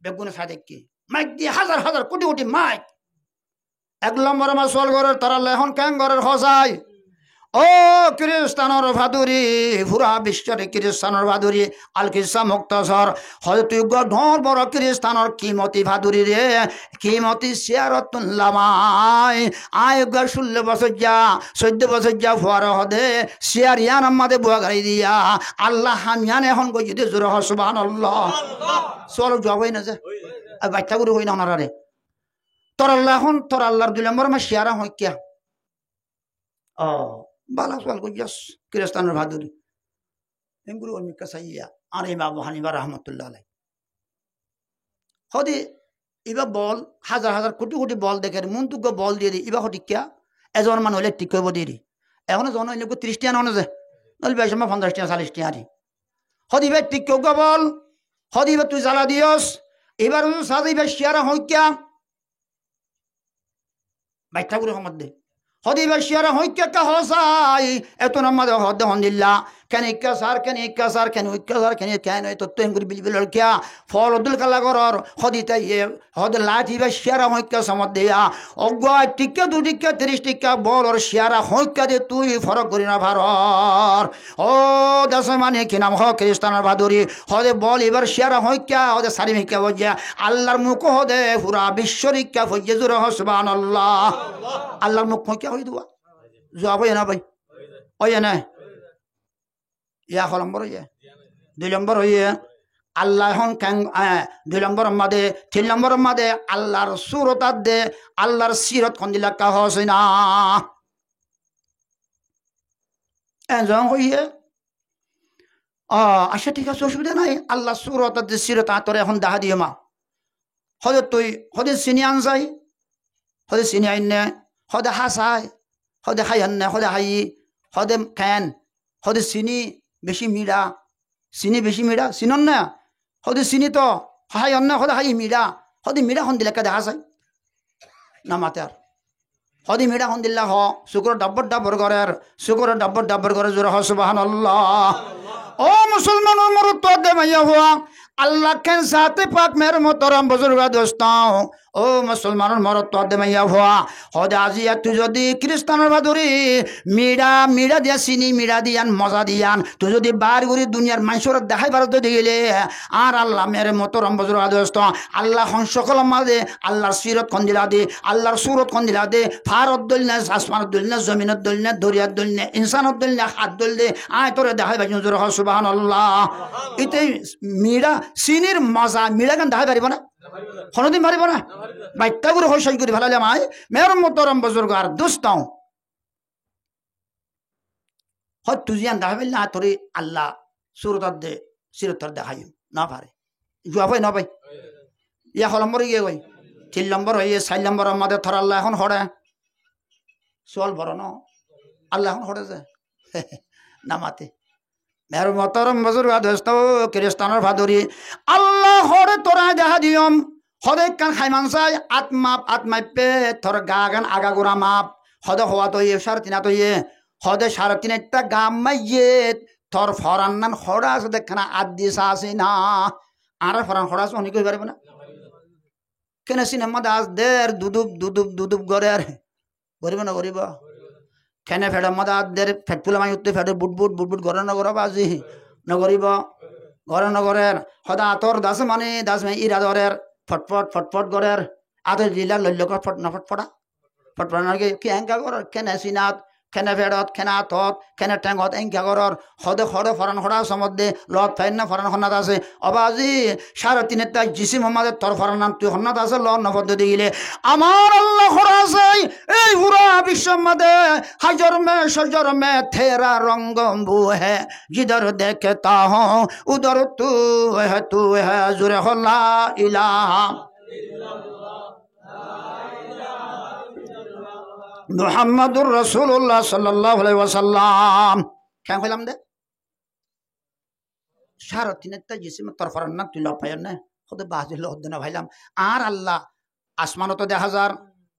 বেগুনে সাদেক কি মাইক দিয়ে হাজার হাজার কোটি কোটি মাইক 1 নম্বর আমার সোয়াল ঘরের তারা এখন ক্যাং ঘরের হসাই ও খ্রিস্টানের ভাদুরি পুরা বিশ্বের খ্রিস্টানের ভাদুরি আল কিসা মুক্তসর হয়তো ঢর বড় খ্রিস্টানের কিমতি ভাদুরি রে কিমতি শিয়ারতুল্লামাই আয় 16 বছর যা 14 বছর যা ফুয়ার হদে শিয়ার ইয়ান আমাদে বুয়া গাড়ি দিয়া আল্লাহ হামিয়ান এখন গই যদি জোর সুবহানাল্লাহ সোয়াল জবাই না যে বাচ্চা গুরু হই না ওনারে তোর আল্লাহ এখন তোর আল্লাহর 2 নম্বর আমার শিয়ারা হয় কিয়া ও বালা সোয়াল কইয়াস খ্রিস্টানের ভাদুরি এমগুলো অমিকা সাইয়া আর ইমাম আবু হানিফা রাহমাতুল্লাহ আলাইহি হদি ইবা বল হাজার হাজার কোটি কোটি বল দেখে মন্তুক বল দিয়ে দি ইবা হটি কিয়া এজন মান হলে ঠিক করব দিয়ে এখন জন হইলে 30 টাকা নন যে নল 50 টাকা 40 টাকা দি হদি ভাই ঠিক কেউ বল হদি ভাই তুই জ্বালা দিয়স এবার সাদি ভাই শিয়ারা হই কিয়া বাইটা করে হমদ দে হদি ভাই শিয়ারা হই কিয়া হসাই এত নামাজ হদ হন্দিল্লা কেন ইক্কা সার কেন ইক্কা সার কেন ইক্কা সার কেন কেন তো তুই করে বিলবিল কিয়া ফল দুল কালা করর হদি তাই হদ লাঠি ভাই শিয়ারা হই কিয়া সমদ দিয়া অগা টিকা 2 টিকা 30 টিকা বল আর শিয়ারা হই কিয়া দে তুই ফরক করি না ভারর ও দশ মানে কি নাম হ খ্রিস্টানের ভাদুরি হদে বল এবার শিয়ারা হই কিয়া হদে সারি মিকা বজা আল্লাহর মুখ হদে পুরা বিশ্বরিকা ফজে জুর সুবহানাল্লাহ আল্লাহর মুখ কিয়া হই দুয়া জবাব না ভাই ওই না ইয়া ক নম্বর হইয়ে 2 নম্বর হইয়ে আল্লাহ এখন ক্যাং 2 নম্বর মাদে 3 নম্বর মাদে আল্লাহর সুরতাত দে আল্লাহর সিরত কোন দিলা কা হসে না এজন হইয়ে আচ্ছা ঠিক আছে অসুবিধা নাই আল্লাহ সুরতাত দে সিরত আতরে এখন দেখা দিও মা হদে তুই হদে চিনি আনসাই হদে চিনি আইনে হদে হাসাই হদে খাই আননে হদে হাই হদে খেন হদে চিনি বেশি মিড়া চিনি বেশি মিড়া চিনন না হদে চিনি তো হাই অন্য হদে হাই মিড়া হদে মিড়া খন দিলে দেখা যায় না মাতে আর হদি মিড়া খন দিল্লা হ শুক্র ডাব্বর ডাব্বর করের শুক্র ডাব্বর ডাব্বর করে জোর হ সুবহানাল্লাহ ও মুসলমান মরত দে মাইয়া হুয়া আল্লাহ কেন সাথে পাক মের মোহতরম বুজুর্গ দোস্তাও ও মুসলমানের মরত দে মাইয়া হুয়া হদে আজিয়া তুই যদি খ্রিস্টানের ভাদুরি মিড়া মিড়া দিয়া চিনি মিড়া দিয়ান মজা দিয়ান তুই যদি বার করি দুনিয়ার মানুষের দেখাই ভারত দিলে আর আল্লাহ মেরে মোহতরম বুজুর্গ দোস্ত আল্লাহ সকল মাদে আল্লাহর সিরত খন দিলা দে আল্লাহর সুরত খন দিলা দে ফারত দল না আসমানত দল না জমিনত দল না দরিয়াত দল না ইনসানত দল না হাত দল দে আয় তোরে দেখাই বাজুন জোর হ সুবহানাল্লাহ ইতে মিড়া চিনির মজা মিড়া গান দেখাই পারিব না কোনোদিন পারিব না বাইটা করে হই সই করে ফেলালে মাই মের মোহতরম বুজুর্গ আর দোস্তাও হয় তুই জান দেখাবি না তোরে আল্লাহ সুরত দে সিরত দেখাই না পারে জবাব না ভাই ইয়া হল নম্বর গিয়ে গই 3 নম্বর হয়ে 4 নম্বর আমাদের থর আল্লাহ এখন হড়ে সোয়াল বড় ন আল্লাহ এখন হড়ে যায় নামাতে মের মোহতরম বুজুর্গ দোস্ত খ্রিস্টানের ভাদুরি আল্লাহ হড়ে তোরা দেখা দিয়ম হদে কান খাইমান চাই আত্মাই পে থর গা গান আগা গোড়া মাপ হদে হওয়া তো 3.5 তো হদে 3.5 গাম মাইয়ে থর ফরান্নান হড়া আছে দেখখানা আদিসা আছে না আর ফরান হড়া আছে অনেক পারবে না কেন সিনেমা দাস দের দুদুব গরের গরিব না গরিব কেন ফেড়ে মদা দের ফেটপুলা মাই উঠতে ফেটে বুট ঘরে নগর বাজি নগরিব ঘরে নগরের সদা আতর দাস মানে ইরা দরের ফটফট গরের আতর জিলার লল্যকর ফট না ফটফটা ফটফটা নাকি কি হ্যাঙ্কা কর কেন সিনাত খেনে ফেড়ত খেনে আতত খেনে টেঙত এংকা করর সদে সদে ফরান সরা সমধ্যে লত ফাইন না ফরান সন্নাত আছে অবাজি 3.5 তাই জিসি মোহাম্মদের তোর ফরান নাম তুই সন্নাত আছে ল নবদ্দ দিলে আমার আল্লাহ খরা আছে এই পুরা বিশ্বের মধ্যে সজর মে থেরা রঙ্গ বু হে জিধর দেখতা হো উধর তু হে জুরে হল্লা ইলাহা মুহাম্মাদুর রাসূলুল্লাহ সাল্লাল্লাহু আলাইহি ওয়াসাল্লাম কেন কইলাম দে 3.5 টা জিসিম তরফার না তুই লপায় না খোদে বাজিল হদ্দ না ভাইলাম আর আল্লাহ আসমানও তো 10,000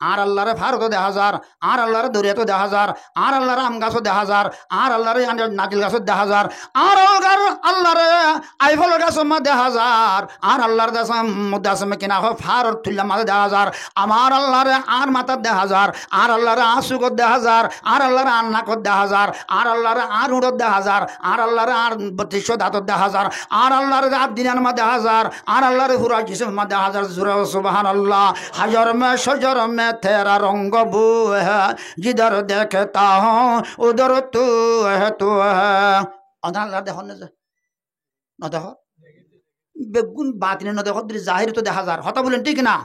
আর আল্লাহরে ভারতও 10,000 আর আল্লাহরে দরিয়াতেও 10,000 আর আল্লাহরে আম গাছও 10,000 আর আল্লাহরে নাজিল গাছও 10,000 আর আল্লাহরে আইফল গাছও 10,000 আর আল্লাহর মধ্যে আছে কিনা ফারত তুললাম মাঝে 10,000 আমার আল্লাহরে আর মাথার 10,000 আর আল্লাহরে আসুকত 10,000 আর আল্লাহরে আর নাকত 10,000 আর আল্লাহরে আর উড়ত 10,000 আর আল্লাহরে আর 32 দাঁতত 10,000 আর আল্লাহরে রাত দিনের মধ্যে 10,000 আর আল্লাহরে হুরা জিসের মধ্যে 1000 জুরা সুবহানাল্লাহ হাজার মে সজর মে तेरा रंग बू है जिधर देखता हूँ उधर तू है अल्लाह देखो न देखो বেগুন বাতিনে ন দেখো জাহির তো 10,000 হতা বলেন ঠিক না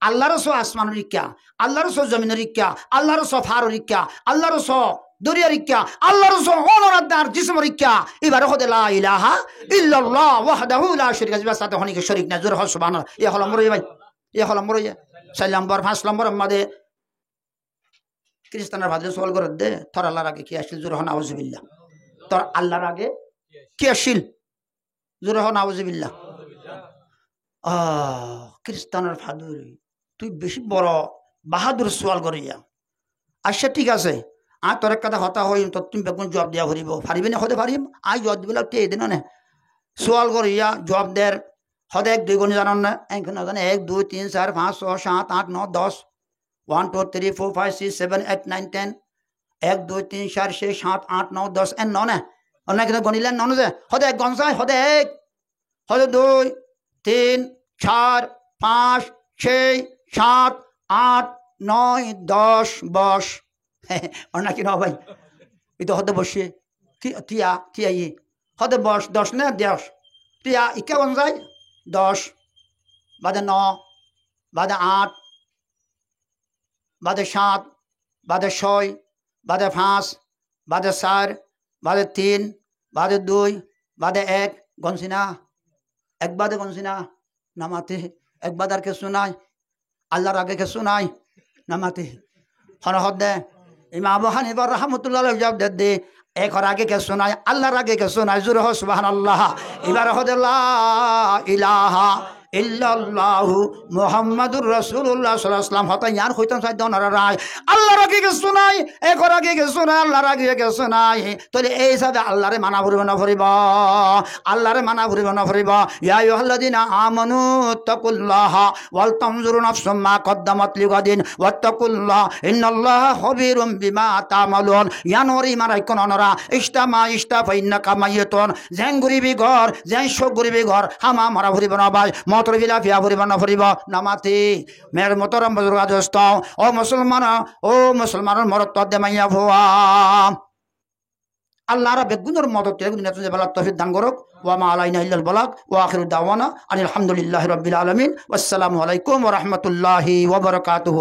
আল্লাহর সো আসমানের ইচ্ছা আল্লাহর সো জমিনের ইচ্ছা আল্লাহর সো ফারুর ইচ্ছা আল্লাহর সো দরিয়ার ইচ্ছা আল্লাহর সো অনরাদার জিসমের ইচ্ছা এবারে হদে লা ইলাহা ইল্লাল্লাহ ওয়াহদাহু লা শারীকা লাহু সাথে হনিকে শরীক না জোর সুবহানাল্লাহ এ হলো মরই ভাই এ হলো মরই 4 নম্বর 5 নম্বর মধ্যে খ্রিস্টানের ভাদে সওয়াল করে দে তোর আল্লাহর আগে কি আসিল জোর নাউজুবিল্লাহ তোর আল্লাহর আগে কি আসিল জোর নাউজুবিল্লাহ খ্রিস্টানের ফাদুর তুই বেশি বড় বাহাদুর সোয়াল করিয়া আচ্ছা ঠিক আছে আর তোর কথা হতা হই তো তুমি বেগুন জবাব দিয়া ভরিব পারিবি না হতে পারিম আই জবাব দিবলে এদিন না সোয়াল করিয়া জবাব দের হদে 1 2 গুণ জানান না এখন জানে 1 2 3 4 5 6 7 8 9 10 1 2 3 4 5 6 7 8 9 10 1 2 3 4 6 7 8 9 10 এন ন না অনেক গণিলেন ন যে হদে এক গনসাই হদে 1 হদে 2 3 4 5 6 7 8 9 10 বস অনেক না ভাই এটা হদে বসে তিয়া তিয়া ই হদে বস 10 না 10 তিয়া ইকে গনসাই 10 বাদে 9 বাদে 8 বাদে 7 বাদে 6 বাদে 5 বাদে 4 বাদে 3 বাদে 2 বাদে 1 গনসিনা এক বাদে গনসিনা নামাতে এক বাদার কে শোনাই আল্লাহর আগে কে শোনাই নামাতে হনহদ দে ইমাম আবু হানিফা রাহমাতুল্লাহ আলাইহি জবাব দে এক হর আগে কে শোনাই আল্লাহর আগে কে শোনাই জোরে হ সুবহানাল্লাহ এবার হদে লা ইলাহা ইল্লাল্লাহু মুহাম্মাদুর রাসূলুল্লাহ সাল্লাল্লাহু আলাইহি ওয়াসাল্লাম হতা ইয়ার হইতাম সাই দনার রায় আল্লাহর আগে কে শোনাই এক হর আগে কে শোনাই আল্লাহর আগে কে শোনাই তাহলে এই হিসাবে আল্লাহরে মানা করিব না করিব আল্লাহরে মানা করিব না করিব ইয়া আইয়ুহাল্লাযিনা আমানু তাকুল্লাহা ওয়াল তানজুরু নাফসুম মা কদ্দামাত লিগাদিন ওয়াত্তাকুল্লাহ ইন্নাল্লাহা খাবীরুম বিমা তা'মালুন ইয়ানরি মারাই কোন নরা ইস্তামা ইস্তাফা ইন্নাকা মাইয়াতুন জেন গরিবি ঘর জেন শোক গরিবি ঘর হামা মারা ভরিব না ভাই মতর বিলা ফিয়া ভরিব না ভরিব নামাতি মের মতরম বুজুর্গ দোস্ত ও মুসলমানের মরত দে মাইয়া ভুয়া আল্লাহর বেগুনের মদত তে দুনিয়া তে বালা তৌফিক দান করুক ওয়া মা আলাইনা ইল্লাল বালাগ ওয়া আখিরু দাওয়ানা আলহামদুলিল্লাহি রাব্বিল আলামিন ওয়াসসালামু আলাইকুম ওয়া রাহমাতুল্লাহি ওয়া বারাকাতুহু।